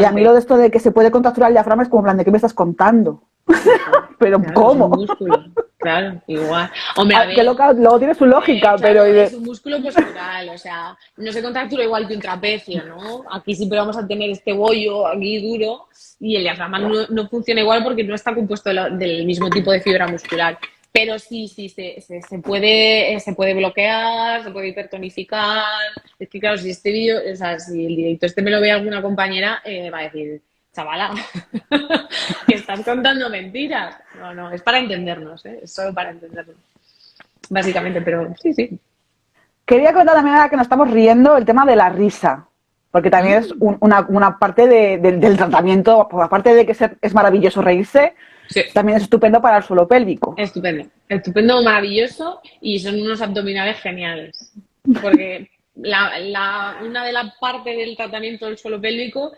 Y a mí lo constante. de esto de que se puede contracturar el diafragma es como en plan, ¿de qué me estás contando? Sí, sí. Pero Claro, es un ¿cómo? músculo. Claro, igual. Hombre, a Que ver, luego tiene su lógica, pero... claro, es un músculo postural, o sea, no se contractura igual que un trapecio, ¿no? Aquí siempre vamos a tener este bollo aquí duro y el diafragma no funciona igual porque no está compuesto del mismo tipo de fibra muscular. Pero sí, sí, se puede bloquear, se puede hipertonificar. Es que, claro, si este vídeo, o sea, si el directo este me lo ve alguna compañera, va a decir, chavala, que estás contando mentiras. No, no, es para entendernos, ¿eh? Es solo para entendernos. Básicamente, pero sí, sí. Quería contar también ahora que nos estamos riendo el tema de la risa, porque también es Mm, una parte del tratamiento, pues aparte de que es maravilloso reírse, sí, también es estupendo para el suelo pélvico. estupendo. Estupendo, maravilloso y son unos abdominales geniales. Porque una de las partes del tratamiento del suelo pélvico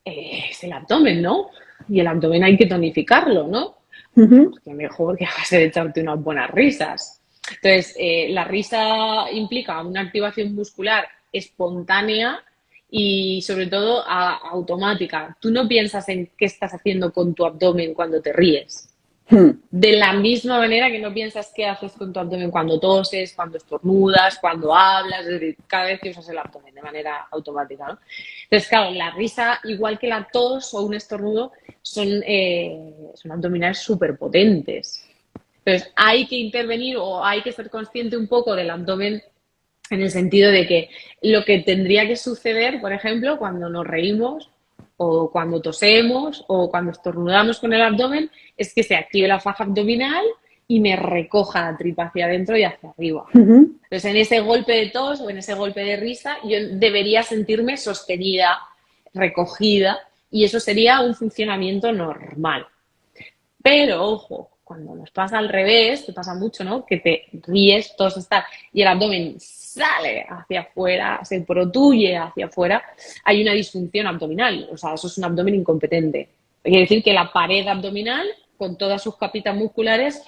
es el abdomen, ¿no? Y el abdomen hay que tonificarlo, ¿no? Uh-huh. Pues qué mejor que hagas de echarte unas buenas risas. Entonces, la risa implica una activación muscular espontánea y sobre todo automática. Tú no piensas en qué estás haciendo con tu abdomen cuando te ríes. De la misma manera que no piensas qué haces con tu abdomen cuando toses, cuando estornudas, cuando hablas, es decir, cada vez que usas el abdomen de manera automática, ¿no? Entonces, claro, la risa, igual que la tos o un estornudo, son abdominales súper potentes. Entonces, hay que intervenir o hay que ser consciente un poco del abdomen en el sentido de que lo que tendría que suceder, por ejemplo, cuando nos reímos o cuando tosemos o cuando estornudamos con el abdomen, es que se active la faja abdominal y me recoja la tripa hacia adentro y hacia arriba. Uh-huh. Entonces, en ese golpe de tos o en ese golpe de risa, yo debería sentirme sostenida, recogida, y eso sería un funcionamiento normal. Pero, ojo, cuando nos pasa al revés, te pasa mucho, ¿no? Que te ríes, todos están, y el abdomen sale hacia afuera, se protuye hacia afuera, hay una disfunción abdominal, o sea, eso es un abdomen incompetente. Quiere decir que la pared abdominal, con todas sus capitas musculares,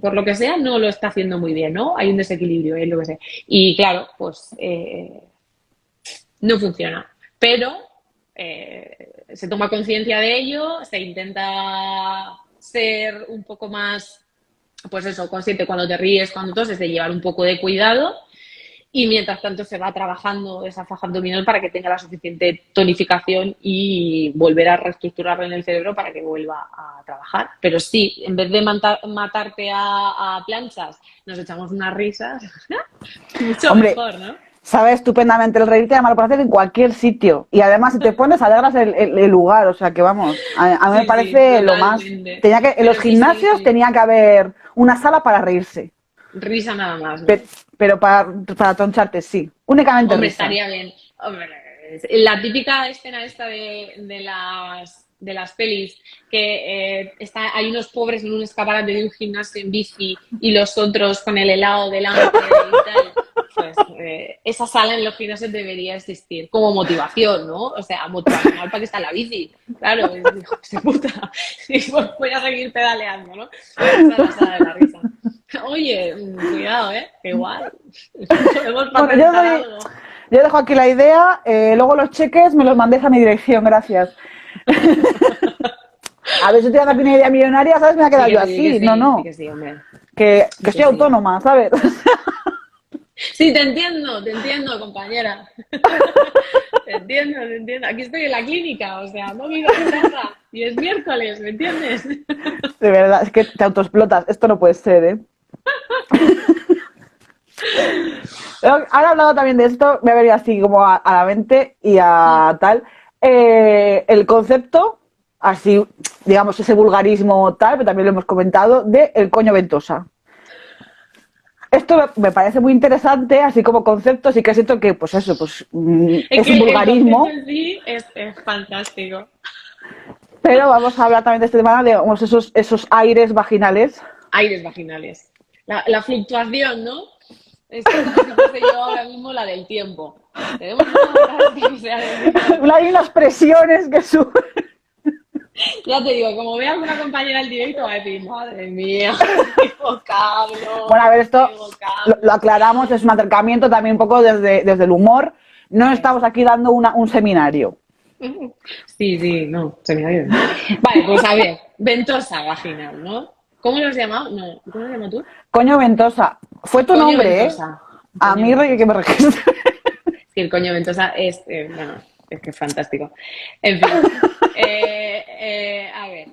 por lo que sea, no lo está haciendo muy bien, ¿no? Hay un desequilibrio, es lo que sea. Y claro, pues no funciona. Pero se toma conciencia de ello, se intenta ser un poco más, pues eso, consciente cuando te ríes, cuando toses, de llevar un poco de cuidado. Y mientras tanto se va trabajando esa faja abdominal para que tenga la suficiente tonificación y volver a reestructurarla en el cerebro para que vuelva a trabajar. Pero sí, en vez de matarte a planchas, nos echamos unas risas. Mucho Hombre, mejor, ¿no? sabe estupendamente el reírte y además lo puedes hacer en cualquier sitio. Y además, si te pones, alegras el lugar. O sea, que vamos, a mí me Sí, sí, parece lo más... totalmente. Tenía que, en los Pero sí, sí, gimnasios sí. tenía que haber una sala para reírse. Risa nada más, ¿no? Pero para troncharte, sí. Únicamente Hombre, risa. estaría bien. Hombre, la típica escena esta de las pelis, que hay unos pobres en un escaparate de un gimnasio en bici y los otros con el helado delante y tal. Pues esa sala en los gimnasios debería existir como motivación, ¿no? O sea, motivacional para que está la bici. Claro, hijo de puta. Y pues voy a seguir pedaleando, ¿no? Esa es la sala de la risa. Oye, cuidado, ¿eh? Qué guay. Podemos Bueno, patentar algo. yo dejo aquí la idea. Luego los cheques me los mandéis a mi dirección, gracias. A ver si te dan aquí una idea millonaria, ¿sabes? Me ha quedado yo así. No, Sí, no. que sí, hombre. Que Sí soy que sí. autónoma, ¿sabes? Sí, te entiendo, compañera. Te entiendo, te entiendo. Aquí estoy en la clínica, o sea, no vivo en casa. Y es miércoles, ¿me entiendes? De verdad, es que te autoexplotas. Esto no puede ser, ¿eh? Ahora hablado también de esto, me ha venido así como a la mente y a tal. El concepto, así, digamos, ese vulgarismo tal, pero también lo hemos comentado, de el coño ventosa. Esto me parece muy interesante, así como concepto, sí que siento que, pues eso, pues Es es que un el concepto vulgarismo, en sí es fantástico. pero vamos a hablar también de este tema de digamos, esos aires vaginales. Aires vaginales. La fluctuación, ¿no? Esto es como si fuese yo ahora mismo la del tiempo. Tenemos que sea del tiempo. Hay unas presiones que suben. Ya te digo, como vea alguna compañera del directo, va a decir, madre mía, qué vocablo, Bueno, a ver, esto qué lo vocablo. aclaramos, es un acercamiento también un poco desde el humor. No estamos aquí dando un seminario. Sí, sí, no, se me ha ido. Vale, pues a ver, ventosa vaginal, ¿no? ¿Cómo lo has llamado? No, ¿cómo lo has llamado tú? Coño ventosa. Fue tu Coño nombre, ¿eh? ventosa. A Coño mí ventosa. que me registre. Sí, el coño ventosa es, bueno, es que es fantástico. En fin, a ver,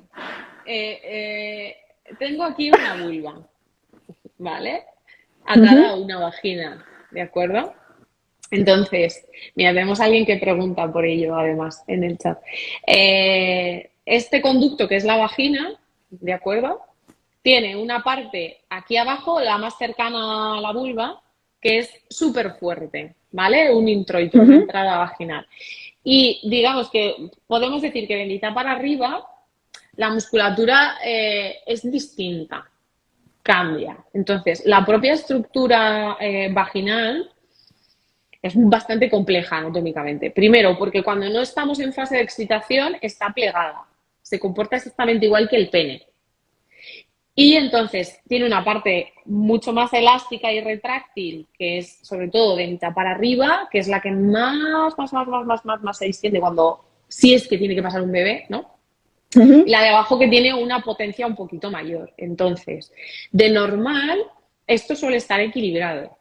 tengo aquí una vulva, ¿vale? Atada a una vagina, ¿de acuerdo? Entonces, mira, tenemos a alguien que pregunta por ello, además, en el chat. Este conducto, que es la vagina, ¿de acuerdo? Tiene una parte aquí abajo, la más cercana a la vulva, que es súper fuerte, ¿vale? Un introito, una entrada vaginal. Y digamos que podemos decir que de mitad para arriba la musculatura es distinta, cambia. Entonces, la propia estructura vaginal es bastante compleja anatómicamente. Primero, porque cuando no estamos en fase de excitación está plegada. Se comporta exactamente igual que el pene. Y entonces tiene una parte mucho más elástica y retráctil, que es sobre todo de mitad para arriba, que es la que más se extiende cuando sí es que tiene que pasar un bebé, ¿no? Y la de abajo que tiene una potencia un poquito mayor. Entonces, de normal, esto suele estar equilibrado.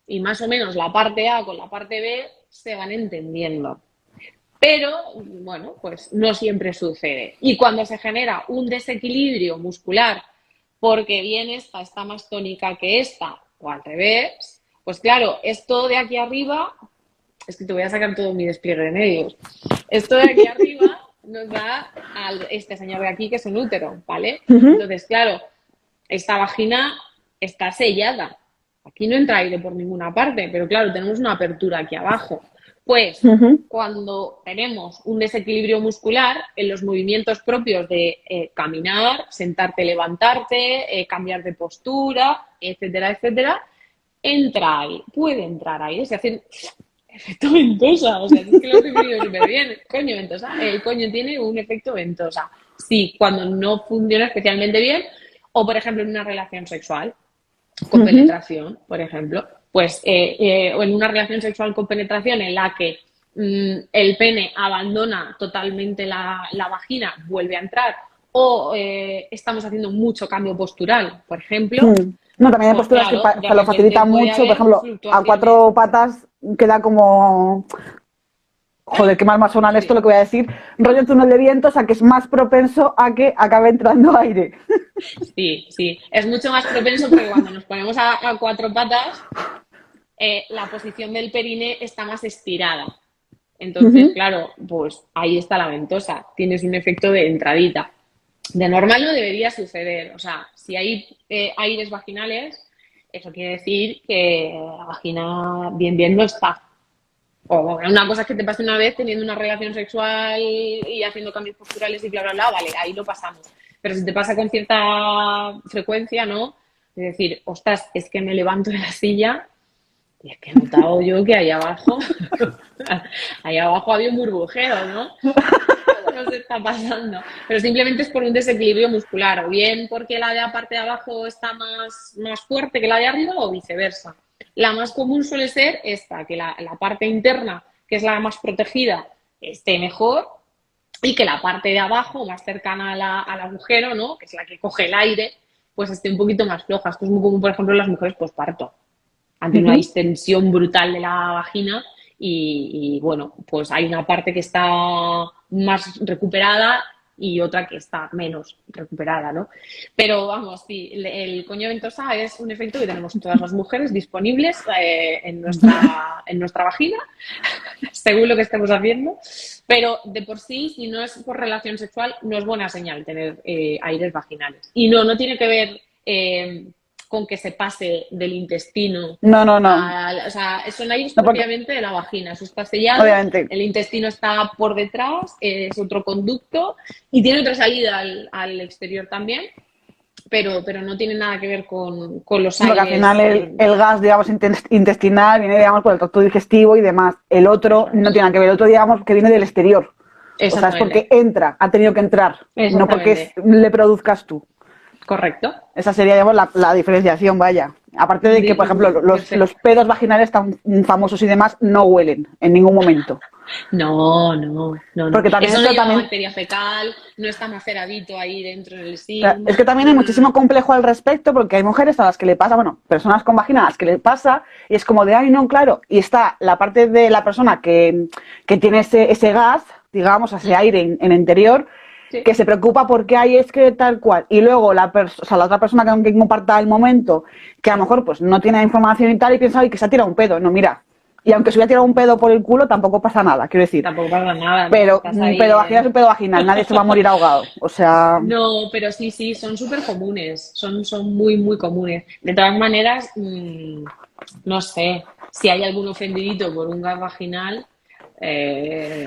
Y más o menos la parte A con la parte B se van entendiendo. Pero, bueno, pues no siempre sucede. Y cuando se genera un desequilibrio muscular porque bien esta está más tónica que esta, o al revés, pues claro, esto de aquí arriba, es que te voy a sacar todo mi despliegue de medios, esto de aquí arriba nos da a este señor de aquí que es un útero, ¿vale? Entonces, claro, esta vagina está sellada, aquí no entra aire por ninguna parte, pero claro, tenemos una apertura aquí abajo. Pues cuando tenemos un desequilibrio muscular en los movimientos propios de caminar, sentarte, levantarte, cambiar de postura, etcétera, etcétera, entra aire, puede entrar aire, se hace Efecto ventosa, o sea, es que lo he definido súper bien. Coño ventosa, el coño tiene un efecto ventosa. Sí, cuando no funciona especialmente bien, o por ejemplo en una relación sexual con Ujú. penetración, por ejemplo, pues o en una relación sexual con penetración en la que el pene abandona totalmente la vagina, vuelve a entrar, o estamos haciendo mucho cambio postural, por ejemplo, Mm. No, también hay pues posturas que claro, de lo repente facilitan puede mucho. Por haber ejemplo, a fluctuaciones. cuatro patas queda como, joder, qué mal va a sonar esto Sí, lo que voy a decir, rollo túnel de viento, o sea que es más propenso a que acabe entrando aire. sí, sí. Es mucho más propenso porque cuando nos ponemos a cuatro patas, la posición del perine está más estirada. Entonces, Ujú. claro, pues ahí está la ventosa. Tienes un efecto de entradita. De normal no debería suceder. O sea, si hay aires vaginales, eso quiere decir que la vagina bien, bien no está. O bueno, una cosa es que te pase una vez teniendo una relación sexual y haciendo cambios posturales y bla, bla, bla, vale, ahí lo pasamos. Pero si te pasa con cierta frecuencia, ¿no? Es decir, ostras, es que me levanto de la silla y es que he notado yo que ahí abajo había un burbujeo, ¿no? Algo nos está pasando. Pero simplemente es por un desequilibrio muscular, o bien porque la de la parte de abajo está más fuerte que la de arriba o viceversa. La más común suele ser esta, que la parte interna, que es la más protegida, esté mejor y que la parte de abajo, más cercana al agujero, ¿no? Que es la que coge el aire, pues esté un poquito más floja. Esto es muy común, por ejemplo, en las mujeres posparto ante una Ujú. distensión brutal de la vagina bueno, pues hay una parte que está más recuperada y otra que está menos recuperada, ¿no? Pero vamos, sí, el coño ventosa es un efecto que tenemos todas las mujeres disponibles en nuestra vagina, según lo que estemos haciendo, pero de por sí, si no es por relación sexual, no es buena señal tener aires vaginales. Y no tiene que ver con que se pase del intestino No, no, no. o sea, son aires No, porque propiamente de la vagina. Eso está sellado, obviamente. el intestino está por detrás, es otro conducto y tiene otra salida al exterior también, pero no tiene nada que ver con los Porque al aires. final el gas, digamos, intestinal viene, digamos, por el tracto digestivo y demás. El otro Eso no es. tiene nada que ver, el otro, digamos, que viene del exterior. O sea, es porque Exactamente. entra, ha tenido que entrar, no porque Exactamente. le produzcas tú. Correcto. Esa sería, digamos, la diferenciación, vaya. Aparte de que, por ejemplo, los Perfecto. pedos vaginales tan famosos y demás no huelen en ningún momento. No, no, no, no. Porque también Eso no esto lleva también, bacteria fecal, no está maceradito ahí dentro del es sigmo. que también No, hay no, no. muchísimo complejo al respecto porque hay mujeres a las que le pasa, bueno, personas con vagina a las que le pasa y es como de, ay, no, claro, y está la parte de la persona que tiene ese gas, digamos, ese Mm, aire en el interior, sí, que se preocupa porque hay es que tal cual. Y luego o sea, la otra persona que comparta el momento, que a lo mejor pues no tiene información y tal, y piensa, ay, que se ha tirado un pedo. No, mira. Y aunque se hubiera tirado un pedo por el culo, tampoco pasa nada, quiero decir. tampoco pasa nada, ¿no? Pero Estás un ahí pedo vaginal es un pedo vaginal, nadie se va a morir ahogado. O sea, No, pero sí, sí, son súper comunes, son muy, muy comunes. De todas maneras, no sé, si hay algún ofendidito por un gas vaginal, eh,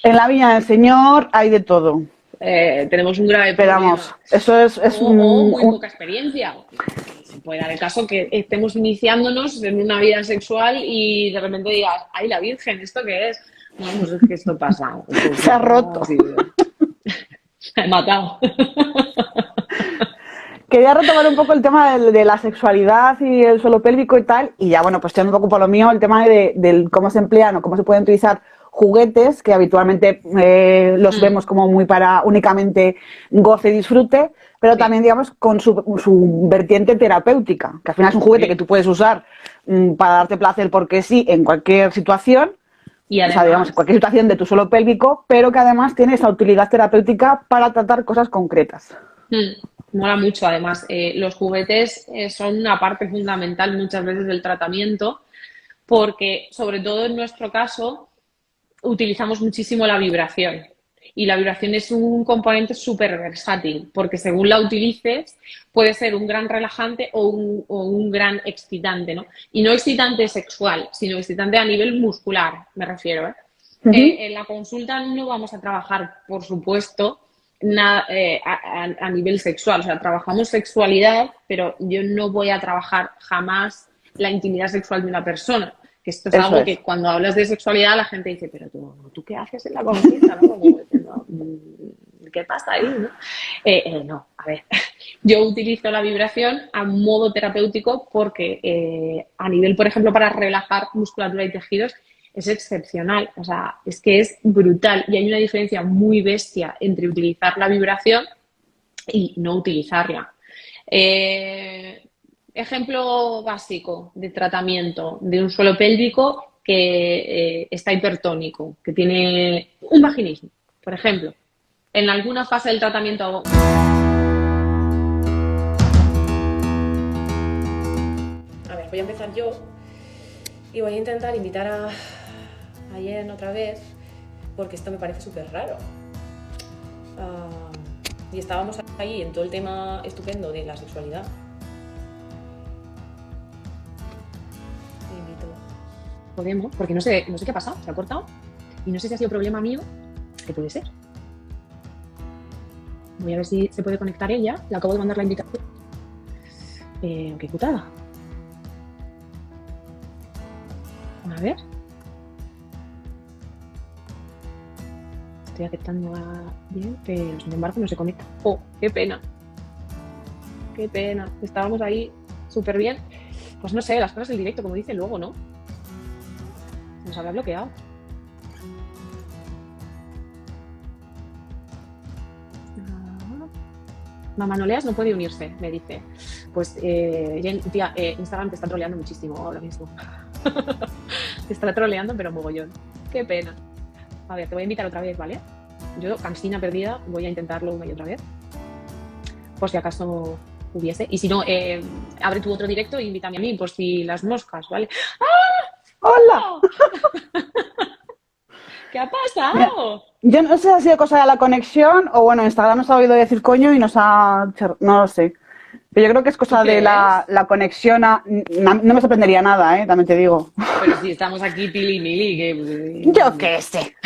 en la viña del Señor hay de todo. tenemos un grave Pero vamos, problema. eso es O muy poca experiencia. Se puede dar el caso que estemos iniciándonos en una vida sexual y de repente digas, ay, la Virgen, ¿esto qué es? No, pues es que esto pasa. Pues se ha roto. ha sido. Me he matado. Quería retomar un poco el tema de la sexualidad y el suelo pélvico y tal, y ya, bueno, pues tirando un poco por lo mío, el tema del cómo se emplean o cómo se pueden utilizar juguetes que habitualmente los Mm, vemos como muy para únicamente goce y disfrute, pero sí, también, digamos, con su vertiente terapéutica, que al final es un juguete que sí. tú puedes usar para darte placer porque sí, en cualquier situación, Y o sea, digamos, en además, cualquier situación de tu suelo pélvico, pero que además tiene esa utilidad terapéutica para tratar cosas concretas. mola mucho. Además, los juguetes son una parte fundamental muchas veces del tratamiento porque, sobre todo en nuestro caso, utilizamos muchísimo la vibración. Y la vibración es un componente súper versátil, porque según la utilices, puede ser un gran relajante o un gran excitante, ¿no? Y no excitante sexual, sino excitante a nivel muscular, me refiero, ¿eh? Uh -huh. En la consulta no vamos a trabajar, por supuesto, a nivel sexual. O sea, trabajamos sexualidad, pero yo no voy a trabajar jamás la intimidad sexual de una persona, que esto es Eso algo es. que cuando hablas de sexualidad la gente dice, pero tú ¿qué haces en la consulta? ¿No? Como diciendo, ¿qué pasa ahí? ¿No? No, a ver, yo utilizo la vibración a modo terapéutico porque a nivel, por ejemplo, para relajar musculatura y tejidos es excepcional, o sea, es que es brutal y hay una diferencia muy bestia entre utilizar la vibración y no utilizarla. Ejemplo básico de tratamiento de un suelo pélvico que está hipertónico, que tiene un vaginismo, por ejemplo. En alguna fase del tratamiento. A ver, voy a empezar yo y voy a intentar invitar a Jen otra vez porque esto me parece súper raro. Y estábamos ahí en todo el tema estupendo de la sexualidad. Me invito. Podemos, porque no sé qué ha pasado, se ha cortado. Y no sé si ha sido problema mío, que puede ser. Voy a ver si se puede conectar ella. Le acabo de mandar la invitación. Qué putada. A ver. Estoy aceptando a bien, pero sin embargo no se conecta. ¡Oh, qué pena! ¡Qué pena! Estábamos ahí súper bien. Pues no sé, las cosas del directo, como dice luego, ¿no? Nos habrá bloqueado. Mamanoleas no puede unirse, me dice. Pues, tía, Instagram te está troleando muchísimo ahora mismo. Te está troleando, pero mogollón. Qué pena. A ver, te voy a invitar otra vez, ¿vale? Yo, cansina perdida, voy a intentarlo una y otra vez. Por si acaso hubiese. Y si no, abre tu otro directo e invítame a mí, por si las moscas, ¿vale? ¡Ah! ¡Hola! ¿Qué ha Mira, pasado? yo no sé si ha sido cosa de la conexión o bueno, Instagram nos ha oído decir coño y nos ha... No lo sé. Pero yo creo que es ¿Tú cosa de crees? la conexión. No me sorprendería nada, también te digo. Pero si estamos aquí tili-mili, Yo que... qué sé.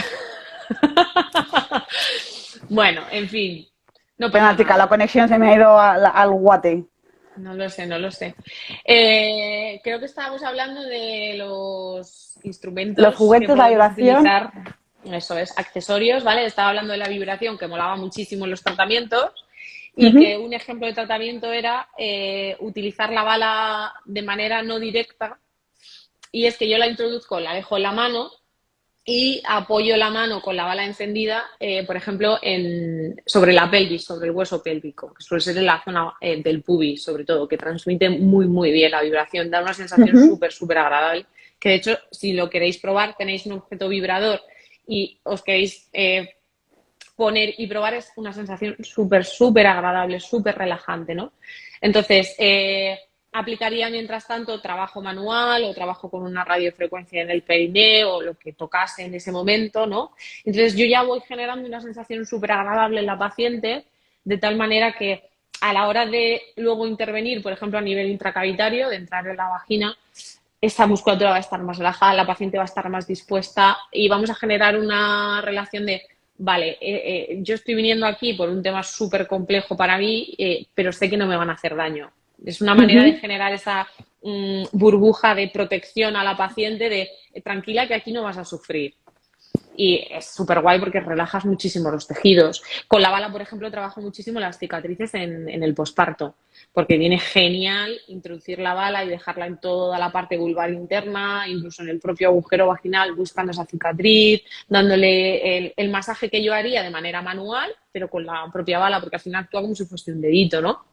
Bueno, en fin, no Venga, pasa chica, la nada. conexión se me ha ido al guate. No lo sé, no lo sé. Creo que estábamos hablando de los Los instrumentos que juguetes, la podemos vibración. utilizar, eso es, accesorios, ¿vale? Estaba hablando de la vibración que molaba muchísimo en los tratamientos y Ujú. que un ejemplo de tratamiento era utilizar la bala de manera no directa y es que yo la introduzco, la dejo en la mano y apoyo la mano con la bala encendida, por ejemplo, sobre la pelvis, sobre el hueso pélvico, que suele ser en la zona del pubis, sobre todo, que transmite muy, muy bien la vibración, da una sensación Ujú. súper, súper agradable, que de hecho, si lo queréis probar, tenéis un objeto vibrador y os queréis poner y probar, es una sensación súper, súper agradable, súper relajante, ¿no? Entonces, aplicaría mientras tanto trabajo manual o trabajo con una radiofrecuencia en el perineo o lo que tocase en ese momento, ¿no? Entonces yo ya voy generando una sensación súper agradable en la paciente de tal manera que a la hora de luego intervenir, por ejemplo, a nivel intracavitario, de entrar en la vagina, esa musculatura va a estar más relajada, la paciente va a estar más dispuesta y vamos a generar una relación de, vale, yo estoy viniendo aquí por un tema súper complejo para mí, pero sé que no me van a hacer daño. Es una manera de Ujú. generar esa burbuja de protección a la paciente de tranquila que aquí no vas a sufrir. Y es súper guay porque relajas muchísimo los tejidos. Con la bala, por ejemplo, trabajo muchísimo las cicatrices en el posparto, porque viene genial introducir la bala y dejarla en toda la parte vulvar interna, incluso en el propio agujero vaginal, buscando esa cicatriz, dándole el masaje que yo haría de manera manual, pero con la propia bala, porque al final actúa como si fuese un dedito, ¿no?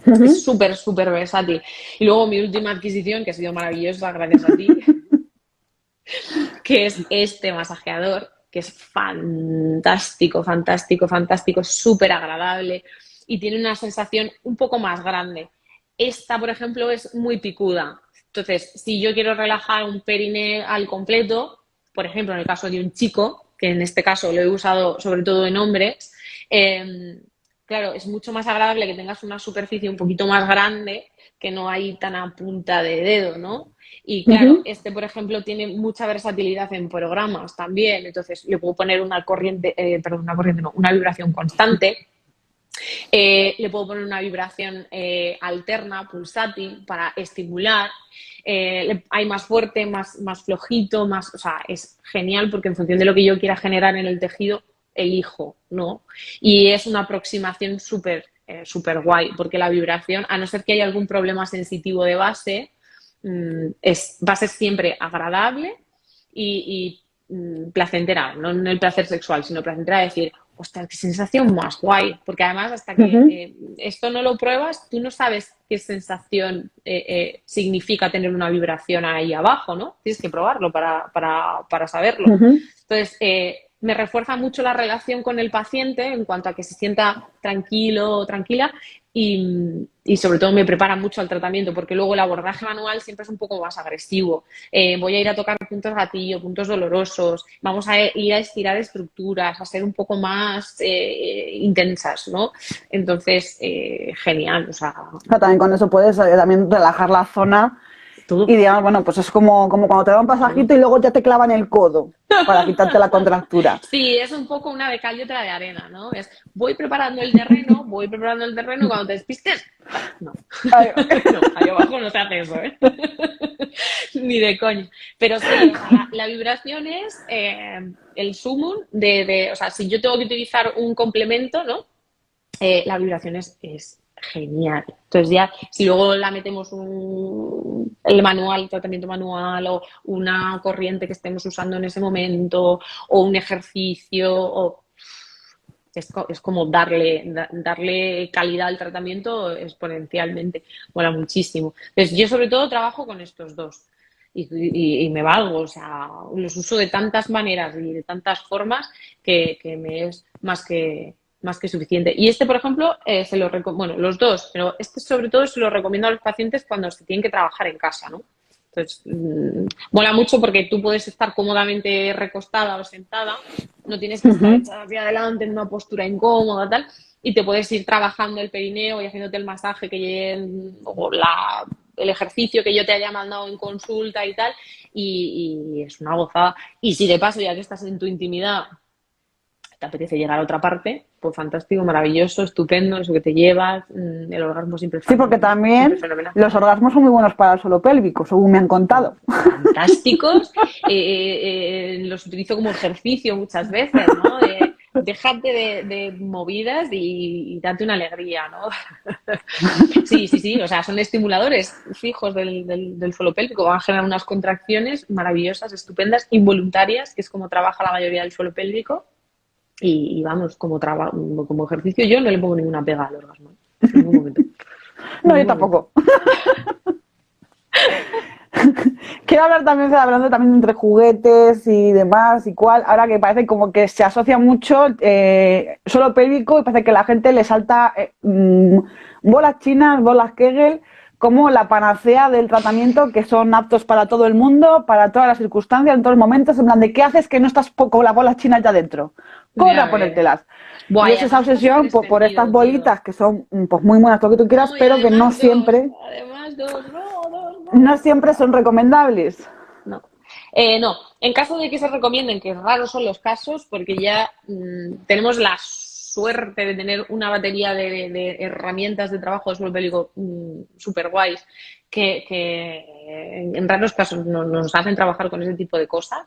Es Ujú. súper, súper versátil. Y luego mi última adquisición, que ha sido maravillosa gracias a ti, que es este masajeador, que es fantástico, fantástico, fantástico, súper agradable y tiene una sensación un poco más grande. Esta, por ejemplo, es muy picuda. Entonces, si yo quiero relajar un periné al completo, por ejemplo, en el caso de un chico, que en este caso lo he usado sobre todo en hombres, claro, es mucho más agradable que tengas una superficie un poquito más grande que no hay tan a punta de dedo, ¿no? Y claro, Ujú. este, por ejemplo, tiene mucha versatilidad en programas también. Entonces, le puedo poner una corriente, perdón, una corriente no, una vibración constante. Le puedo poner una vibración alterna, pulsátil, para estimular. Hay más fuerte, más flojito, o sea, es genial porque en función de lo que yo quiera generar en el tejido, elijo, ¿no? Y es una aproximación súper guay, porque la vibración, a no ser que haya algún problema sensitivo de base, va a ser siempre agradable y placentera, no en el placer sexual, sino placentera de decir, ostras, qué sensación más guay, porque además hasta que esto no lo pruebas, tú no sabes qué sensación significa tener una vibración ahí abajo, ¿no? Tienes que probarlo para saberlo. Entonces, me refuerza mucho la relación con el paciente en cuanto a que se sienta tranquilo o tranquila y sobre todo me prepara mucho al tratamiento porque luego el abordaje manual siempre es un poco más agresivo. Voy a ir a tocar puntos gatillo, puntos dolorosos, vamos a ir a estirar estructuras, a ser un poco más intensas, ¿no? Entonces, genial. O sea, también con eso puedes también relajar la zona. Todo. Y digamos, bueno, pues es como cuando te da un pasajito y luego ya te clavan el codo para quitarte la contractura. Sí, es un poco una de cal y otra de arena, ¿no? Voy preparando el terreno y cuando te despistes, no. No, ahí abajo no se hace eso, ¿eh? Ni de coña. Pero sí, o sea, la vibración es el sumum o sea, si yo tengo que utilizar un complemento, ¿no? La vibración es genial. Entonces ya, si luego la metemos el tratamiento manual o una corriente que estemos usando en ese momento o un ejercicio, es como darle calidad al tratamiento exponencialmente. Mola muchísimo. Entonces yo sobre todo trabajo con estos dos y me valgo, o sea, los uso de tantas maneras y de tantas formas que me es más que suficiente. Y por ejemplo, bueno, los dos, pero sobre todo se lo recomiendo a los pacientes cuando se tienen que trabajar en casa, ¿no? Entonces, mola mucho porque tú puedes estar cómodamente recostada o sentada, no tienes que estar echada hacia adelante en una postura incómoda, tal, y te puedes ir trabajando el perineo y haciéndote el masaje o el ejercicio que yo te haya mandado en consulta y tal, y es una gozada. Y si de paso, ya que estás en tu intimidad, te apetece llegar a otra parte, pues fantástico, maravilloso, estupendo, eso que te llevas, el orgasmo siempre es Sí, porque también los orgasmos son muy buenos para el suelo pélvico, según me han contado. Fantásticos, los utilizo como ejercicio muchas veces, ¿no? Déjate de movidas y date una alegría, ¿no? Sí, o sea, son estimuladores fijos del suelo pélvico, van a generar unas contracciones maravillosas, estupendas, involuntarias, que es como trabaja la mayoría del suelo pélvico. Y vamos, como ejercicio yo no le pongo ninguna pega al orgasmo. En ningún momento. No, yo tampoco. Quiero hablar también, hablando también entre juguetes y demás y cuál, ahora que parece como que se asocia mucho suelo pélvico y parece que a la gente le salta bolas chinas, bolas Kegel, como la panacea del tratamiento, que son aptos para todo el mundo, para todas las circunstancias, en todos los momentos, en plan de ¿qué haces que no estás con las bolas chinas ya dentro? Corre a ponértelas. Y es esa obsesión por estas bolitas que son pues muy buenas, todo lo que tú quieras, pero que no siempre... No siempre son recomendables. No. No, en caso de que se recomienden, que raros son los casos, porque ya tenemos la suerte de tener una batería de herramientas de trabajo de suelo pélvico súper guays que en raros casos nos hacen trabajar con ese tipo de cosas.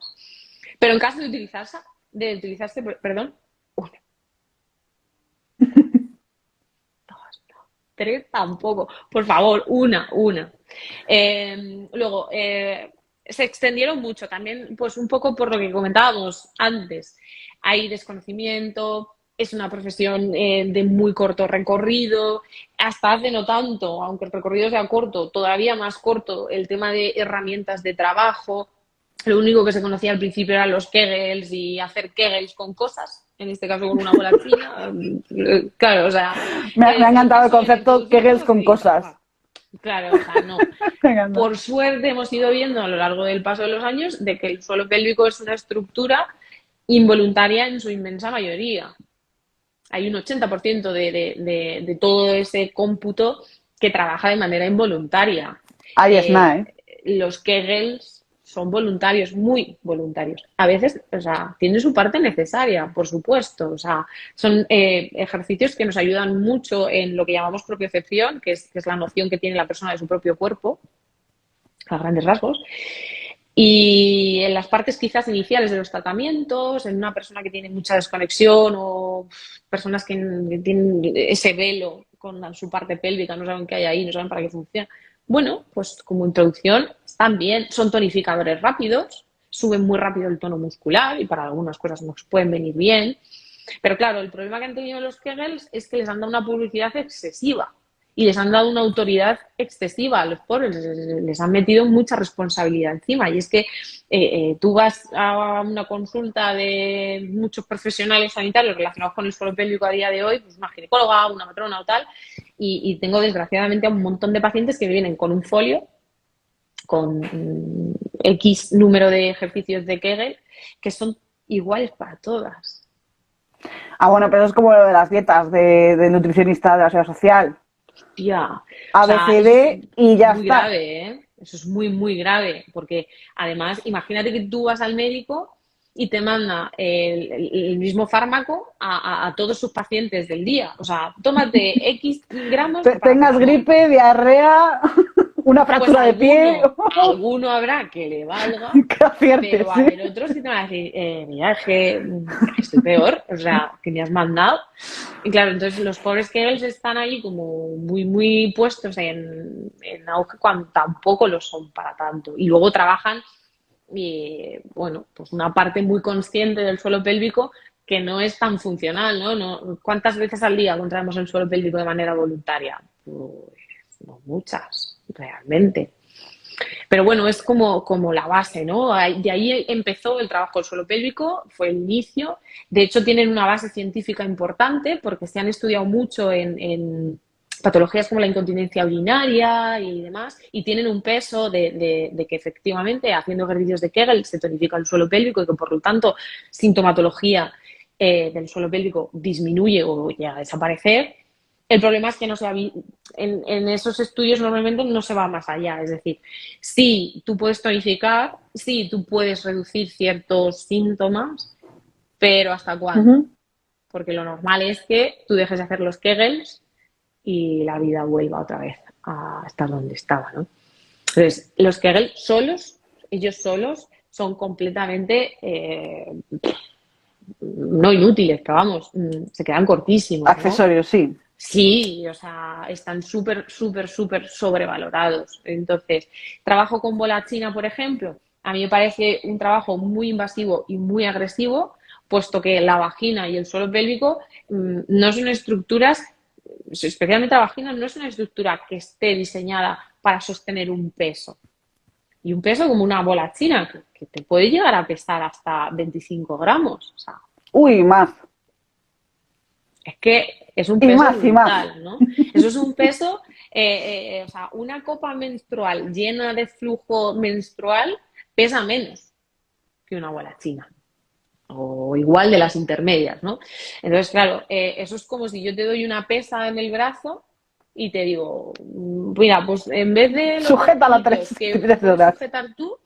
Pero en caso de utilizarse, perdón, una. 2, 3 tampoco. Por favor, una. Luego, se extendieron mucho también, pues un poco por lo que comentábamos antes. Hay desconocimiento, es una profesión de muy corto recorrido, hasta hace no tanto, aunque el recorrido sea corto, todavía más corto, el tema de herramientas de trabajo. Lo único que se conocía al principio eran los Kegels y hacer Kegels con cosas, en este caso con una bola china. Claro, o sea... Me ha encantado el concepto Kegels con cosas. Claro, o sea, no. Por suerte hemos ido viendo a lo largo del paso de los años de que el suelo pélvico es una estructura involuntaria en su inmensa mayoría. Hay un 80% de todo ese cómputo que trabaja de manera involuntaria. Ahí es nada, ¿eh? Los Kegels son voluntarios, muy voluntarios. A veces, o sea, tienen su parte necesaria, por supuesto. O sea, son ejercicios que nos ayudan mucho en lo que llamamos propiocepción, que es la noción que tiene la persona de su propio cuerpo, a grandes rasgos. Y en las partes quizás iniciales de los tratamientos, en una persona que tiene mucha desconexión o personas que tienen ese velo con su parte pélvica, no saben qué hay ahí, no saben para qué funciona. Bueno, pues como introducción están bien, son tonificadores rápidos, suben muy rápido el tono muscular y para algunas cosas nos pueden venir bien. Pero claro, el problema que han tenido los Kegels es que les han dado una publicidad excesiva y les han dado una autoridad excesiva a los pobres, les han metido mucha responsabilidad encima. Y es que tú vas a una consulta de muchos profesionales sanitarios relacionados con el suelo pélvico a día de hoy, pues una ginecóloga, una matrona o tal, y tengo desgraciadamente a un montón de pacientes que vienen con un folio con X número de ejercicios de Kegel que son iguales para todas. Ah, bueno, pero es como lo de las dietas de nutricionista de la Seguridad Social. Hostia. ABCD y ya muy está. Grave, ¿eh? Eso es muy, muy grave, porque además, imagínate que tú vas al médico y te manda el mismo fármaco a todos sus pacientes del día. O sea, tómate X gramos. Tengas gripe, diarrea, una fractura pues de pie. Alguno habrá que le valga, que acierte, pero ¿sí? el otro sí te va a decir, mira, es que estoy peor, o sea, que me has mandado. Y claro, entonces los pobres Kegels están ahí como muy, muy puestos en auge cuando tampoco lo son para tanto. Y luego trabajan, bueno, pues una parte muy consciente del suelo pélvico que no es tan funcional, ¿no? ¿Cuántas veces al día contraemos el suelo pélvico de manera voluntaria? Pues no muchas, realmente. Pero bueno, es como la base, ¿no? De ahí empezó el trabajo del suelo pélvico, fue el inicio. De hecho, tienen una base científica importante porque se han estudiado mucho en patologías como la incontinencia urinaria y demás, y tienen un peso de que efectivamente haciendo ejercicios de Kegel se tonifica el suelo pélvico y que por lo tanto sintomatología del suelo pélvico disminuye o llega a desaparecer. El problema es que no se en esos estudios normalmente no se va más allá. Es decir, sí, tú puedes tonificar, sí, tú puedes reducir ciertos síntomas, pero ¿hasta cuándo? Porque lo normal es que tú dejes de hacer los Kegels y la vida vuelva otra vez a estar donde estaba, ¿no? Entonces, los Kegel solos, ellos solos, son completamente no inútiles, pero vamos, se quedan cortísimos, ¿no? Accesorios, sí. Sí, o sea, están súper, súper, súper sobrevalorados. Entonces, trabajo con bola china, por ejemplo, a mí me parece un trabajo muy invasivo y muy agresivo, puesto que la vagina y el suelo pélvico no son estructuras, especialmente la vagina, no es una estructura que esté diseñada para sostener un peso. Y un peso como una bola china, que te puede llegar a pesar hasta 25 gramos. O sea, uy, más. Es que es un peso brutal, más. ¿no? Eso es un peso, o sea, una copa menstrual llena de flujo menstrual pesa menos que una bola china. O igual de las intermedias, ¿no? Entonces, claro, eso es como si yo te doy una pesa en el brazo y te digo, mira, pues en vez de los sujétala que tres puedes horas. sujetar tú,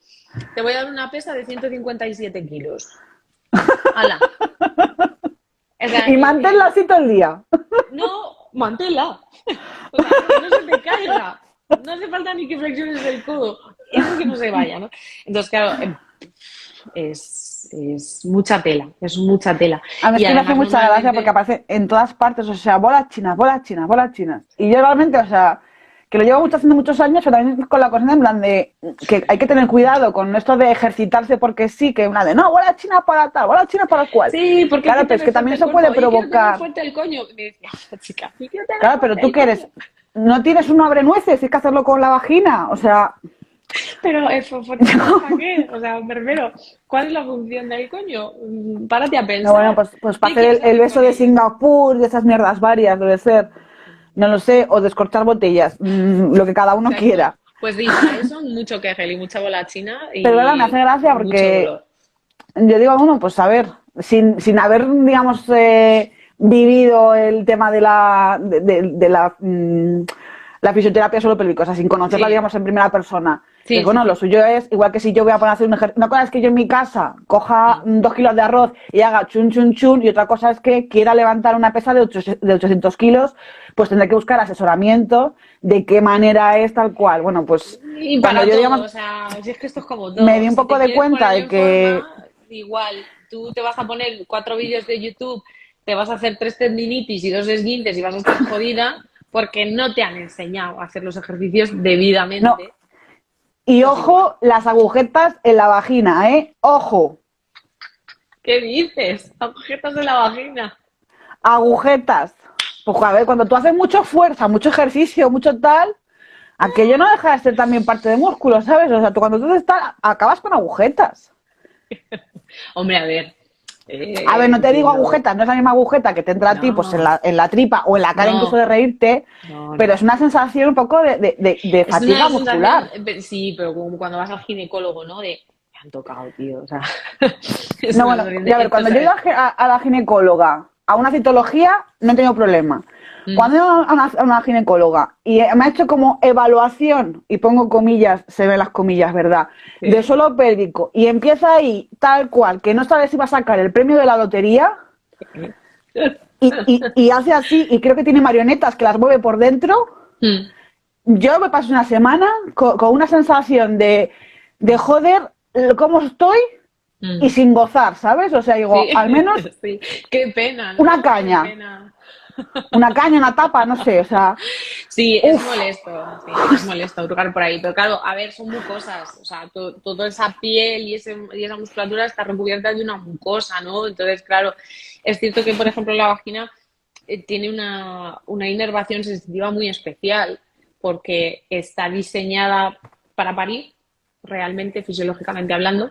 te voy a dar una pesa de 157 kilos. ¡Hala! O sea, y manténla así todo el día. No, manténla. O sea, que no se te caiga. No hace falta ni que flexiones el codo. Eso que no se vaya, ¿no? Entonces, claro, es mucha tela. Es mucha tela. A mí es que me hace mucha gracia porque aparece en todas partes, o sea, bolas chinas, bolas chinas, bolas chinas. Y yo realmente, o sea, que lo llevo haciendo muchos años, pero también con la cosa en plan de que hay que tener cuidado con esto de ejercitarse porque sí, que una de no, bola china para tal, bola china para cual. Sí, porque claro, pero es que también eso puede provocar. Fuerte el coño. Me decía, chica, claro, pero tú qué eres, no tienes un abrenueces, hay que hacerlo con la vagina, o sea. Pero eso, ¿para qué? O sea, primero, ¿cuál es la función del coño? Párate a pensar. No, bueno, pues para hacer el beso de Singapur, de esas mierdas varias, debe ser. No lo sé, o descorchar botellas, lo que cada uno quiera. Pues dice, eso, mucho Kegel y mucha bola china. Y pero verdad, me hace gracia porque yo digo, bueno, pues a ver, sin haber, digamos, vivido el tema de la fisioterapia suelo pélvico, o sea, sin conocerla, digamos, en primera persona. Sí, Bueno, sí, lo sí. suyo es, igual que si yo voy a poner a hacer un ejercicio, una cosa es que yo en mi casa coja 2 kilos de arroz y haga chun, chun, chun, y otra cosa es que quiera levantar una pesa de 800 kilos, pues tendré que buscar asesoramiento de qué manera es tal cual. Bueno, pues Y cuando para yo, todo, digamos, o sea, si es que esto es como me todo. di un Si poco te de quieres cuenta poner de en que, forma, igual, tú te vas a poner 4 vídeos de YouTube, te vas a hacer 3 tendinitis y 2 esguinces y vas a estar jodida porque no te han enseñado a hacer los ejercicios no, debidamente. y Pues igual. ojo, las agujetas en la vagina, ¿eh? Ojo, ¿Qué dices? Agujetas de la vagina. agujetas. Pues a ver, cuando tú haces mucho fuerza, mucho ejercicio, mucho tal, aquello no deja de ser también parte de músculo, ¿sabes? O sea, tú cuando tú estás, acabas con agujetas. Hombre, a ver, A ver, no te digo entiendo. agujetas, no es la misma agujeta que te entra a ti pues, No, en la tripa o en la cara incluso no, de reírte, no, pero no. es una sensación un poco de Es una fatiga sensación, muscular. sí, pero como cuando vas al ginecólogo, ¿no? De, me han tocado, tío, o sea, es No, una bueno, sensación de, ya ver, esto, cuando yo he ido ¿sabes? a la ginecóloga, a una citología, no he tenido problema. Mm, Cuando he ido a una ginecóloga y me ha hecho como evaluación, y pongo comillas, se ven las comillas, ¿verdad? De sí. suelo pélvico, y empieza ahí tal cual, que no sabes si va a sacar el premio de la lotería, y hace así, y creo que tiene marionetas que las mueve por dentro. Mm, Yo me paso una semana con una sensación de joder cómo estoy y mm. sin gozar, ¿sabes? O sea, digo, Sí, al menos sí. Qué pena, una ¿no? Qué caña, pena. una caña, una tapa, no sé, o sea, Sí, uff, es molesto hurgar por ahí, pero claro, a ver, son mucosas, o sea, toda esa piel y esa musculatura está recubierta de una mucosa, ¿no? Entonces, claro, es cierto que, por ejemplo, la vagina tiene una inervación sensitiva muy especial porque está diseñada para parir, realmente, fisiológicamente hablando,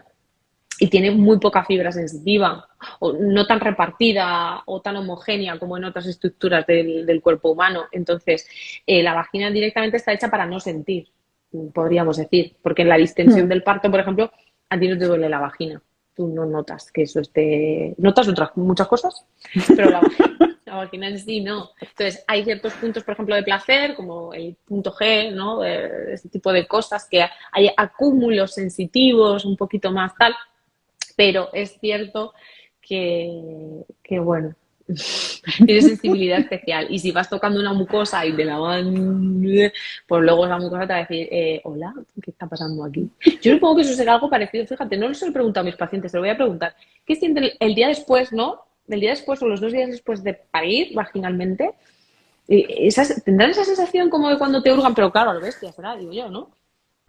y tiene muy poca fibra sensitiva, o no tan repartida o tan homogénea como en otras estructuras del cuerpo humano. Entonces, la vagina directamente está hecha para no sentir, podríamos decir, porque en la distensión del parto, por ejemplo, a ti no te duele la vagina. Tú no notas que eso esté. Notas otras muchas cosas, pero la vagina en sí no. Entonces, hay ciertos puntos, por ejemplo, de placer, como el punto G, ¿no? Este tipo de cosas, que hay acúmulos sensitivos, un poquito más tal, pero es cierto que bueno, tiene sensibilidad especial. Y si vas tocando una mucosa y te la van, pues luego esa mucosa te va a decir, hola, ¿qué está pasando aquí? Yo supongo que eso será algo parecido, fíjate, no se lo he preguntado a mis pacientes, se lo voy a preguntar. ¿Qué sienten el día después, no? El día después o los 2 días después de parir vaginalmente. ¿Tendrán esa sensación como de cuando te hurgan? Pero claro, a lo bestia será, digo yo, ¿no?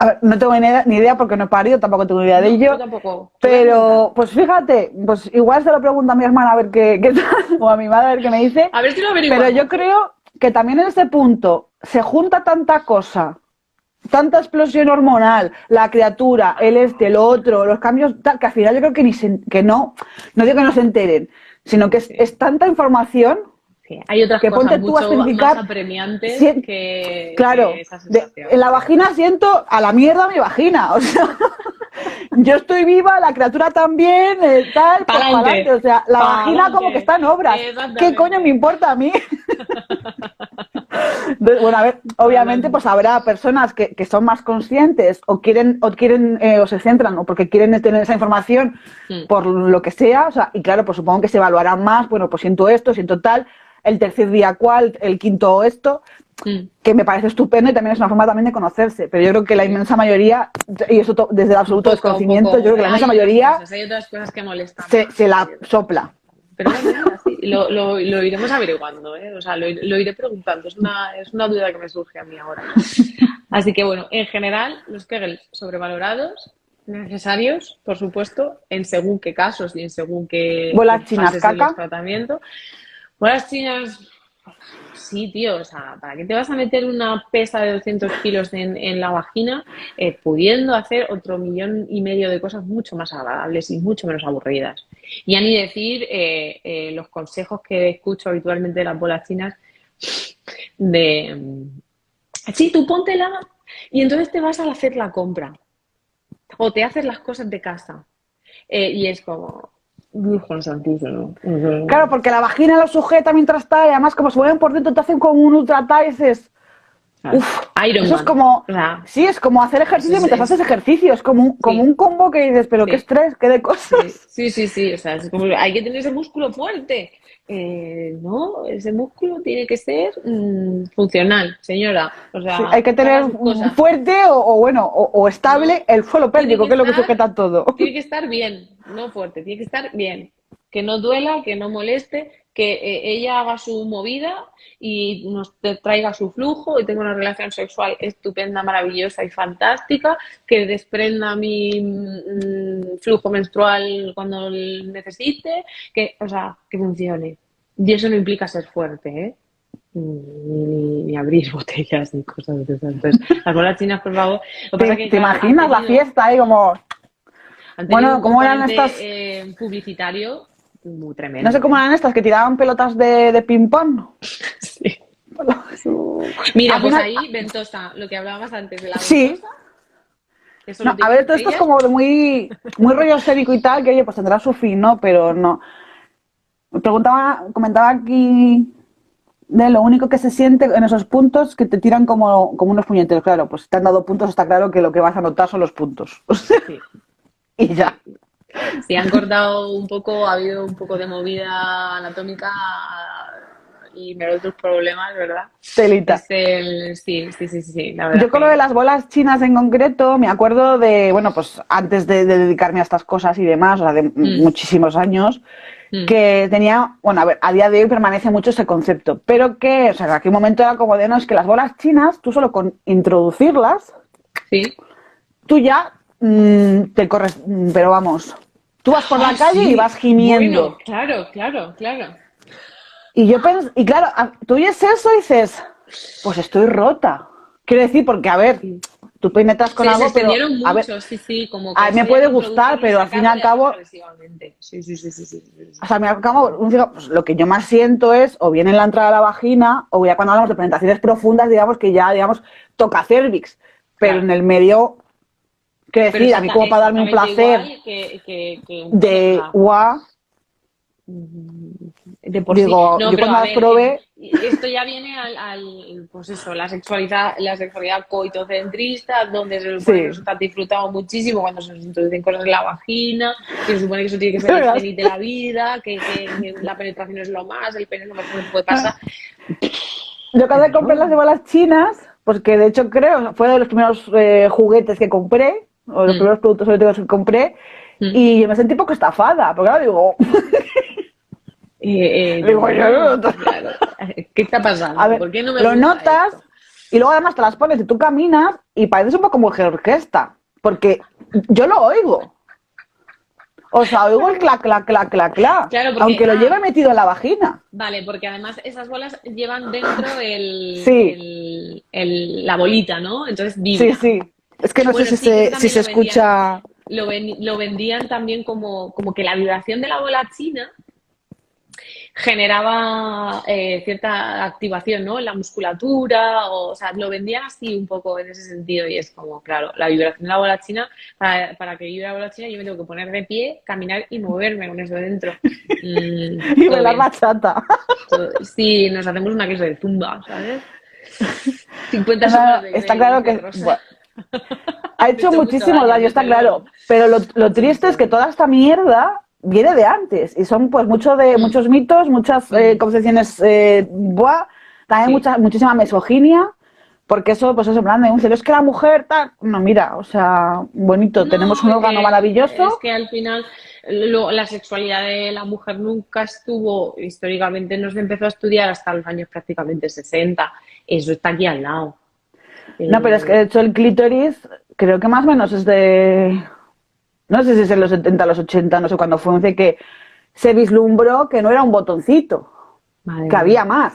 a ver, no tengo ni idea porque no he parido, tampoco tengo ni idea de No, yo ello, tampoco. Te voy a preguntar. pero pues fíjate, pues igual se lo pregunto a mi hermana a ver qué tal, o a mi madre a ver qué me dice, A ver si lo pero yo averiguamos. creo que también en este punto se junta tanta cosa, tanta explosión hormonal, la criatura, el este, lo otro, los cambios, tal, que al final yo creo que que no digo que no se enteren, sino que Sí. es tanta información Sí, hay otras que cosas ponte tú a mucho más especificar, apremiantes si, que claro, esa sensación. en la vagina siento a la mierda mi vagina, o sea, yo estoy viva, la criatura también, tal, pues para adelante, ¡Pa'lante! o sea, la vagina como que ¡Pa'lante! está en obras, ¿qué coño me Exactamente. importa a mí? Entonces, bueno, a ver, obviamente pues Pa'lante. habrá personas que son más conscientes o se centran o porque quieren tener esa información Mm, por lo que sea, o sea, y claro, pues supongo que se evaluarán más, bueno, pues siento esto, siento tal, el tercer día cuál, el quinto esto, mm. que me parece estupendo y también es una forma también de conocerse, pero yo creo que la Sí. inmensa mayoría, y eso desde el absoluto Un desconocimiento, yo poco. creo que la inmensa mayoría Hay otras cosas que molestan se más. la sopla. Pero bueno, mira, sí, lo iremos averiguando, ¿eh? O sea, lo iré preguntando. Es una duda que me surge a mí ahora. Así que bueno, en general, los Kegels sobrevalorados, necesarios, por supuesto, en según qué casos y en según qué Bolas chinas fases de los caca. tratamientos. Buenas chinas, sí, tío, o sea, ¿para qué te vas a meter una pesa de 200 kilos en la vagina pudiendo hacer otro 1,5 millones de cosas mucho más agradables y mucho menos aburridas? Y a ni decir los consejos que escucho habitualmente de las bolas chinas de, sí, tú póntela y entonces te vas a hacer la compra o te haces las cosas de casa. Y es como, Virgen Santísimo. Claro, porque la vagina lo sujeta mientras está, y además como se mueven por dentro te hacen como un ultra y dices, ¿sabes? Uf, Iron eso es Man. como, O sea, sí, es como hacer ejercicio es- mientras es- haces ejercicio, es como como sí, un combo que dices, pero qué sí. estrés, qué de Sí, cosas. sí, sí, sí, o sea, es como, hay que tener ese músculo fuerte. No, ese músculo tiene que ser funcional, señora. O Sí, hay sea, que que haga tener sus cosas. fuerte o bueno, o estable No, el suelo tiene pélvico, que que es lo que estar, sujeta todo. tiene que estar bien, no fuerte, tiene que estar bien. Que no duela, que no moleste, que ella haga su movida y traiga su flujo y tenga una relación sexual estupenda, maravillosa y fantástica, que desprenda mi flujo menstrual cuando necesite, que, o sea, que funcione. Y eso no implica ser fuerte, ¿eh? Ni abrir botellas ni cosas de esas. Entonces, las bolas chinas, por favor. Lo que pasa es que, Te claro, imaginas la fiesta ahí como, han tenido bueno, un cómo eran estas, componente publicitario muy no sé tremendo, cómo ¿eh? eran estas que tiraban pelotas de ping pong? Sí. Mira, Al pues final, ahí, ventosa, lo que hablábamos antes de la sí. ventosa, eso lo No, a tienen ver, todo esto es ellas. como de muy rollo escénico y tal, que oye, pues tendrá su fin, ¿no? Pero no. Me comentaba aquí de lo único que se siente en esos puntos que te tiran como unos puñeteros. Claro, pues si te han dado puntos, está claro que lo que vas a notar son los puntos. Sí, Y ya, sí. Si han cortado un poco, ha habido un poco de movida anatómica y me otros problemas, ¿verdad? telita. Es el, sí, sí, sí, sí, sí, la verdad Yo es con lo de que las bolas chinas en concreto, me acuerdo de, bueno, pues antes de dedicarme a estas cosas y demás, o sea, de mm, muchísimos años, mm, que tenía, bueno, a ver, a día de hoy permanece mucho ese concepto, pero que, o sea, que aquel momento era como de, no, es que las bolas chinas, tú solo con introducirlas, sí. tú ya te corres, pero vamos, tú vas por Ah, la calle y vas sí. Bueno, gimiendo. claro, claro, claro. Y yo pensé, y claro, tú oyes eso y dices, pues estoy rota. Quiero decir, porque, a ver, Sí. tú penetras con Se algo, pero, extendieron a ver, mucho, sí, sí, como que a mí me eso había puede que gustar, introducirlo y pero al fin y sacarlo al y además cabo, agresivamente. Sí, sí, sí, sí, sí, sí, sí. o sea, al fin y al cabo, pues, lo que yo más siento es, o bien en la entrada de la vagina, o ya cuando hablamos de penetraciones profundas, digamos que ya, digamos, toca cervix. Pero Claro. en el medio, quiero Pero decir, a mí como para darme un exactamente placer igual que un pene, o de sea, guau, de por sí. digo, No, yo pero cuando a las ver, probé, esto ya viene pues eso, la sexualidad coitocentrista, donde se supone que sí, nos está disfrutado muchísimo cuando se nos introducen cosas en la vagina, que se supone que eso tiene que de ser el verdad. cenit de la vida, que la penetración es lo más, el pene es lo mejor que te puede pasar. Yo De cuando compré verdad. las bolas chinas, pues que de hecho creo, fue de los primeros juguetes que compré, o los Mm, primeros productos eróticos que compré, mm. y me sentí poco estafada, porque ahora digo, digo yo, No, claro. ¿Qué está a pasando? ver, ¿Por qué no me lo gusta notas esto? y luego además te las pones y tú caminas y pareces un poco mujer orquesta, porque yo lo oigo. O sea, oigo el clac, clac, clac, clac, clac, Claro, porque, aunque lo lleve metido en la vagina. vale, porque además esas bolas llevan dentro Sí, la bolita, ¿no? Entonces sí, vibra. sí. Es que no sé Bueno, sí, que eso si también se lo vendían, escucha. lo vendían también como que la vibración de la bola china generaba cierta activación, ¿no? En la musculatura, o sea, lo vendían así un poco en ese sentido y es como, claro, la vibración de la bola china, para que vibre la bola china yo me tengo que poner de pie, caminar y moverme con eso dentro. Y Todo bailar bien. bachata. Sí, nos hacemos una clase de zumba, ¿sabes? 50 sombras No, de está Grey, claro dice que Rosa. bueno, ha De hecho hecho, mucho muchísimo daño, daño, está desde claro. luego. Pero Ha lo hecho triste mucho es que daño. toda esta mierda viene de antes. Y son pues Mm, muchos mitos, muchas mm, concepciones, buah, también sí. muchísima misoginia. Porque eso, pues eso, en plan, de un es que la mujer, tal. No, mira, o sea, bonito, tenemos No, un órgano es maravilloso. que al final la sexualidad de la mujer nunca estuvo, históricamente no se empezó a estudiar hasta los años prácticamente 60. Eso está aquí al lado. No, pero es que de Eh, hecho el clítoris, creo que más o menos es de. No sé si es en los 70, los 80, no sé cuándo fue, de que se vislumbró que no era un botoncito, Madre que mía. había más.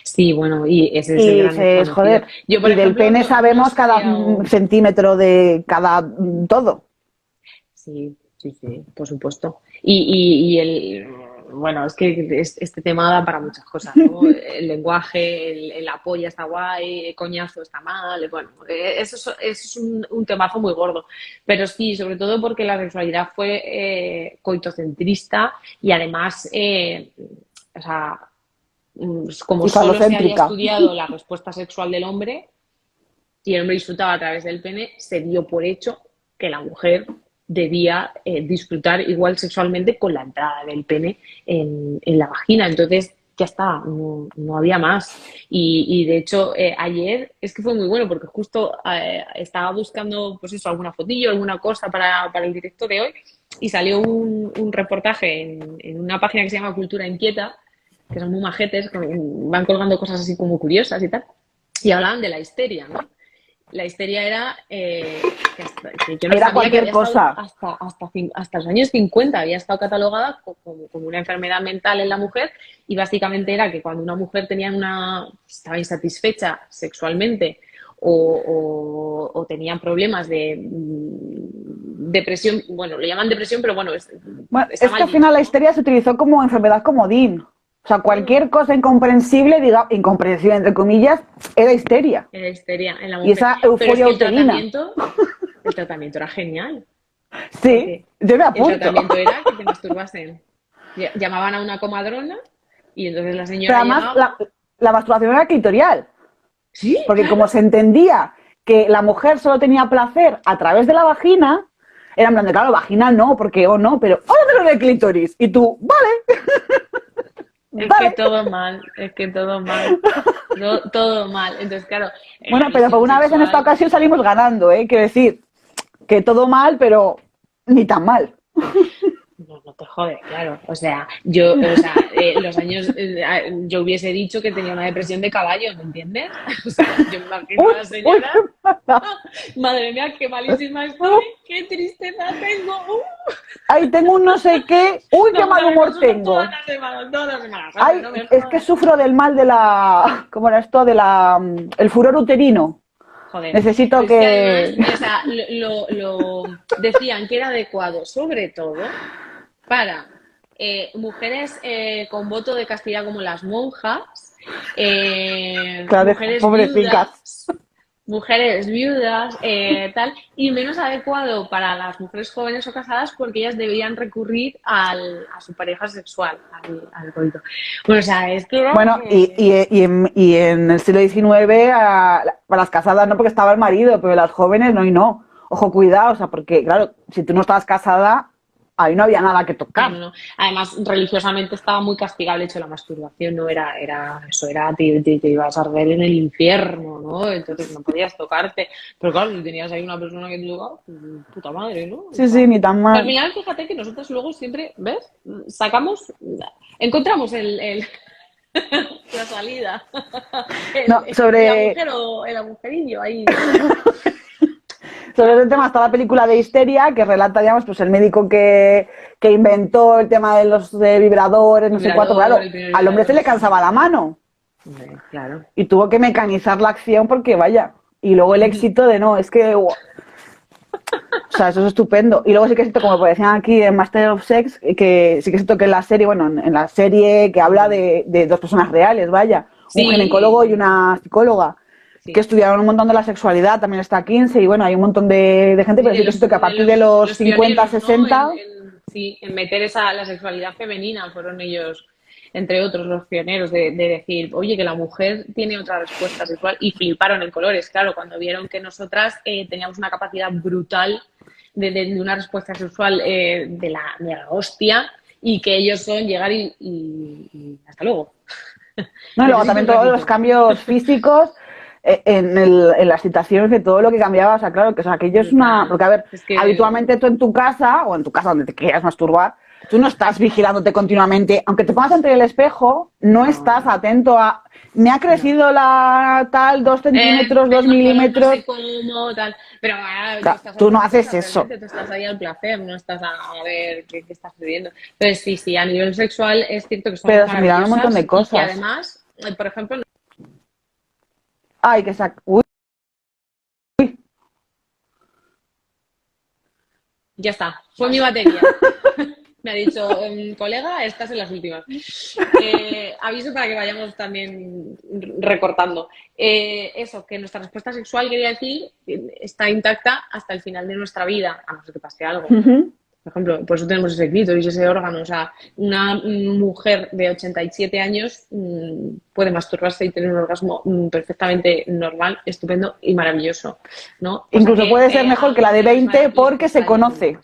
Sí, bueno, y ese es el Y gran dices, desconocido. joder, Yo, por y del ejemplo, pene no he sabemos cada estudiado. centímetro de cada todo. Sí, sí, sí, por supuesto. Bueno, es que este tema da para muchas cosas, ¿no? El lenguaje, el apoyo está guay, el coñazo está mal, bueno, eso es un temazo muy gordo. Pero sí, sobre todo porque la sexualidad fue coitocentrista y además, o sea, como Y solo se había falocéntrica. estudiado la respuesta sexual del hombre y el hombre disfrutaba a través del pene, se dio por hecho que la mujer debía disfrutar igual sexualmente con la entrada del pene en la vagina. Entonces, ya está, no había más. Y de hecho, ayer es que fue muy bueno porque justo estaba buscando, pues eso, alguna fotillo, alguna cosa para el directo de hoy y salió un reportaje en una página que se llama Cultura Inquieta, que son muy majetes, que van colgando cosas así como curiosas y tal, y hablaban de la histeria, ¿no? La histeria era que yo no Era sabía que cualquier había estado cosa. hasta los años 50, había estado catalogada como una enfermedad mental en la mujer y básicamente era que cuando una mujer estaba insatisfecha sexualmente o tenían problemas de depresión, bueno, le llaman depresión, pero bueno, Bueno, está es que mal al final dicho, la ¿no? histeria se utilizó como enfermedad comodín. O sea, Mm, cualquier cosa incomprensible, diga, incomprensible entre comillas, era histeria. Era histeria en la Y mujer. esa Pero es euforia que uterina. el tratamiento era genial. Sí, Porque yo me el apunto. tratamiento era que te masturbasen. Llamaban a una comadrona y entonces la Pero señora además, llegaba. la masturbación era clitorial. Sí, Porque claro. como se entendía que la mujer solo tenía placer a través de la vagina, era en plan de, claro, vagina no, porque oh no, pero háblame del clítoris. Y tú, vale, Es que vale. todo mal, es que todo mal. Todo mal. Entonces, claro, en la Bueno, pero por visión una vez en esta sexual. ocasión salimos ganando, ¿eh? Quiero decir, que todo mal, pero ni tan mal. No te jode, claro. Los años, yo hubiese dicho que tenía una depresión de caballo, ¿me entiendes? O sea, yo me imagino a Uy, la uy, señora. qué mala. Madre mía, qué malísima estoy, qué tristeza tengo. Ay, tengo un no sé qué. Uy, qué Vamos mal a la humor consulta todas tengo. las semanas, todas las semanas. Anda, Ay, no me es que jodas. sufro del mal de la, ¿cómo era esto? De la, el furor uterino. Joder, Necesito pero es que además, que, o sea, decían que era adecuado, sobre todo, para mujeres con voto de castidad como las monjas, claro, pobrecicas. mujeres viudas, tal, y menos adecuado para las mujeres jóvenes o casadas porque ellas debían recurrir a su pareja sexual, al coito. Bueno, o sea, es que era, Bueno, y en el siglo XIX, para las casadas no, porque estaba el marido, pero las jóvenes no y no. Ojo, cuidado, o sea, porque claro, si tú no estabas casada, ahí no había nada que no, tocar. no. Además, religiosamente estaba muy castigable el hecho de la masturbación, no eso era, te ibas a arder en el infierno, ¿no? Entonces no podías tocarte. Pero claro, si tenías ahí una persona que te tocaba, pues, puta madre, ¿no? O Sí, sea, sí, ni tan al mal. final, fíjate que nosotros luego siempre, ¿ves? Encontramos la salida, No, el sobre, agujero, el agujerillo ahí. sobre ese tema está la película de Histeria, que relata, digamos, pues el médico que inventó el tema de los vibradores, no sé cuánto. Vibrador, Claro, el primer al hombre se vibrador, le sí. cansaba la mano Hombre, claro. y tuvo que mecanizar la acción porque vaya. Y luego el éxito de no, es que o sea, eso es estupendo. Y luego sí que siento, como decían aquí en Master of Sex, que sí que siento que en la serie, bueno, en la serie que habla de dos personas reales, vaya, un ginecólogo y Sí, una psicóloga, que sí. estudiaron un montón de la sexualidad, también está 15 y bueno, hay un montón de gente, Sí, pero sí que siento que a de partir de los los 50 pioneros, ¿no? 60 Sí, en meter la sexualidad femenina, fueron ellos, entre otros, los pioneros de decir, oye, que la mujer tiene otra respuesta sexual y fliparon en colores, claro, cuando vieron que nosotras teníamos una capacidad brutal de una respuesta sexual de la hostia y que ellos son llegar y hasta luego. ¿no? Y luego Necesito también un todos los ratito. cambios físicos en las situaciones de todo lo que cambiaba, o sea, claro, que o sea, aquello es una... Brutal. Porque, a ver, Es que habitualmente tú en tu casa, o en tu casa donde te quieras masturbar, tú no estás vigilándote continuamente, aunque te pongas ante el espejo, no estás no, atento a... Me ha no. crecido la tal 2 centímetros, dos Tengo el color no sé milímetros. cómo, tal. Pero tú Claro, estás a tú no otra haces cosa, eso. realmente. Tú estás ahí al placer, no estás a ver qué está sucediendo. Entonces, sí, sí, a nivel sexual es cierto que somos Pero se miraron un montón de maravillosas y que cosas. además, por ejemplo, Ay, que sac... Uy, ya está, fue mi batería. Me ha dicho, colega, estás en las últimas. Aviso para que vayamos también recortando. Eso, que nuestra respuesta sexual, quería decir, está intacta hasta el final de nuestra vida, a no ser que pase algo. uh -huh. Por ejemplo, por eso tenemos ese clítoris, ese órgano. O sea, una mujer de 87 años puede masturbarse y tener un orgasmo perfectamente normal, estupendo y maravilloso, ¿no? Incluso puede ser mejor que la de 20 porque se conoce.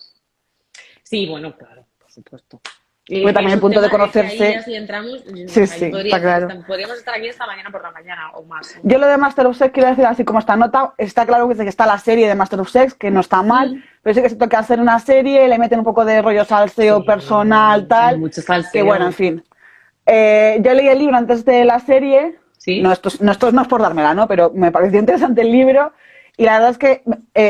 Sí, bueno, claro, por supuesto. Porque también el punto de conocerse. Ahí ya si entramos, sí, está claro. Podríamos estar aquí esta mañana por la mañana o más. Yo lo de Master of Sex quiero decir así como esta nota, está claro que está la serie de Master of Sex, que no está mal, pero sí que se toca hacer una serie, le meten un poco de rollo salseo personal, tal. Mucho salseo. Que bueno, en fin. Yo leí el libro antes de la serie. ¿Sí? No, esto no es por dármela, ¿no? Pero me pareció interesante el libro. Y la verdad es que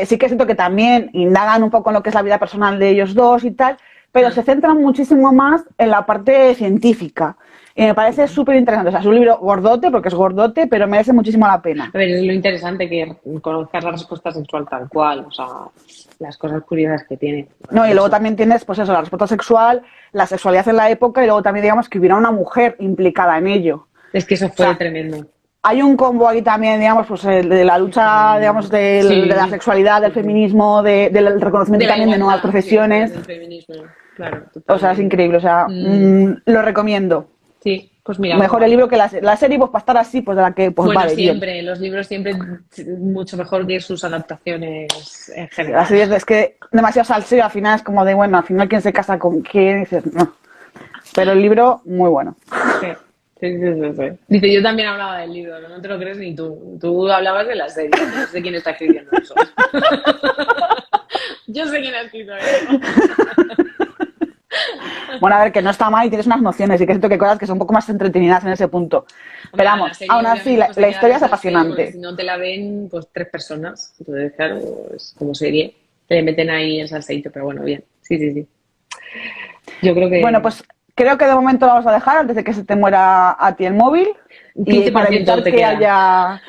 sí que siento que también indagan un poco en lo que es la vida personal de ellos dos y tal, pero se centran muchísimo más en la parte científica. Y me parece súper interesante. O sea, es un libro gordote, porque es gordote, pero merece muchísimo la pena. A ver, es lo interesante que conozcas la respuesta sexual tal cual, o sea, las cosas curiosas que tiene. No, y luego también tienes, pues eso, la respuesta sexual, la sexualidad en la época, y luego también, digamos, que hubiera una mujer implicada en ello. Es que eso fue tremendo. Hay un combo ahí también, digamos, pues de la lucha, digamos, de la sexualidad, del feminismo, del reconocimiento también de nuevas profesiones. Del feminismo, claro. O sea, es increíble, o sea, lo recomiendo. Sí, pues mira. Mejor el libro que la serie, pues para estar así, pues de la que, pues bueno, vale, siempre, bien. Los libros siempre mucho mejor que sus adaptaciones en general. La serie es que demasiado salseo, al final es como de, bueno, al final quién se casa con quién, y dices, no. Pero el libro, muy bueno. Sí. Sí. Dice, yo también hablaba del libro, no te lo crees ni tú. Tú hablabas de la serie, no sé quién está escribiendo eso. Yo sé quién ha escrito eso. Bueno, a ver, que no está mal y tienes unas nociones y que siento que hay cosas que son un poco más entretenidas en ese punto. Pero vamos, aún así, la historia es apasionante. Si no te la ven, pues 3 personas. Entonces, claro, es como serie. Te le meten ahí ese aceite, pero bueno, bien. Sí. Yo creo que... Bueno, pues creo que de momento lo vamos a dejar antes de que se te muera a ti el móvil. Y para evitar que haya...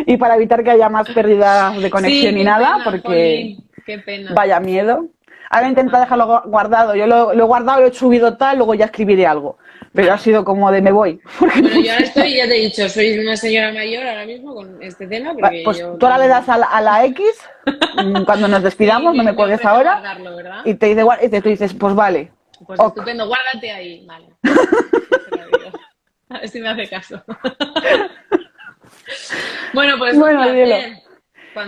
y para evitar que haya más pérdidas de conexión ni nada, pena, porque qué pena. Vaya miedo. Ahora intento dejarlo guardado. Yo lo he guardado, lo he subido tal, luego ya escribiré algo. Pero ha sido como de me voy. Bueno, yo ahora estoy, ya te he dicho, soy una señora mayor ahora mismo con este tema. Porque pues tú ahora le das a la X, cuando nos despidamos, sí, no me cuelgues ahora. Y te dice, y tú dices, pues vale. Pues estupendo, guárdate ahí. Vale. A ver si me hace caso. Bueno, pues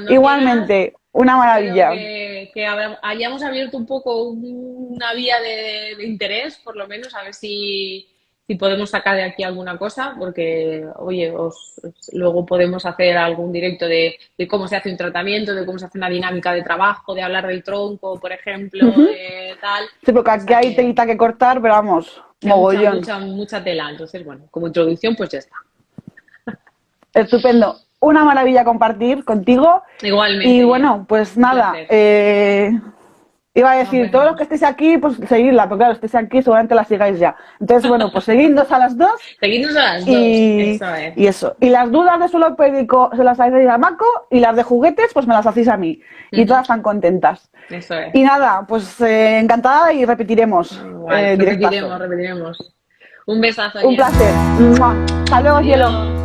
igualmente, una maravilla. Que hayamos abierto un poco una vía de interés, por lo menos, a ver si podemos sacar de aquí alguna cosa, porque, oye, luego podemos hacer algún directo de cómo se hace un tratamiento, de cómo se hace una dinámica de trabajo, de hablar del tronco, por ejemplo, de tal. Sí, porque aquí hay telita que cortar, pero vamos, mogollón. Mucha tela. Entonces, bueno, como introducción, pues ya está. Estupendo. Una maravilla compartir contigo. Igualmente. Y bueno, pues nada, iba a decir, todos los que estéis aquí, pues seguidla, porque claro, estéis aquí, seguramente la sigáis ya. Entonces, bueno, pues seguidnos a las 2. Seguidnos a las 2, eso es. Y eso. Y las dudas de suelo pélvico se las hacéis a Mako, y las de juguetes, pues me las hacéis a mí. Y todas están contentas. Eso es. Y nada, pues encantada y repetiremos. Repetiremos. Un besazo. Un placer. Hasta luego, cielo.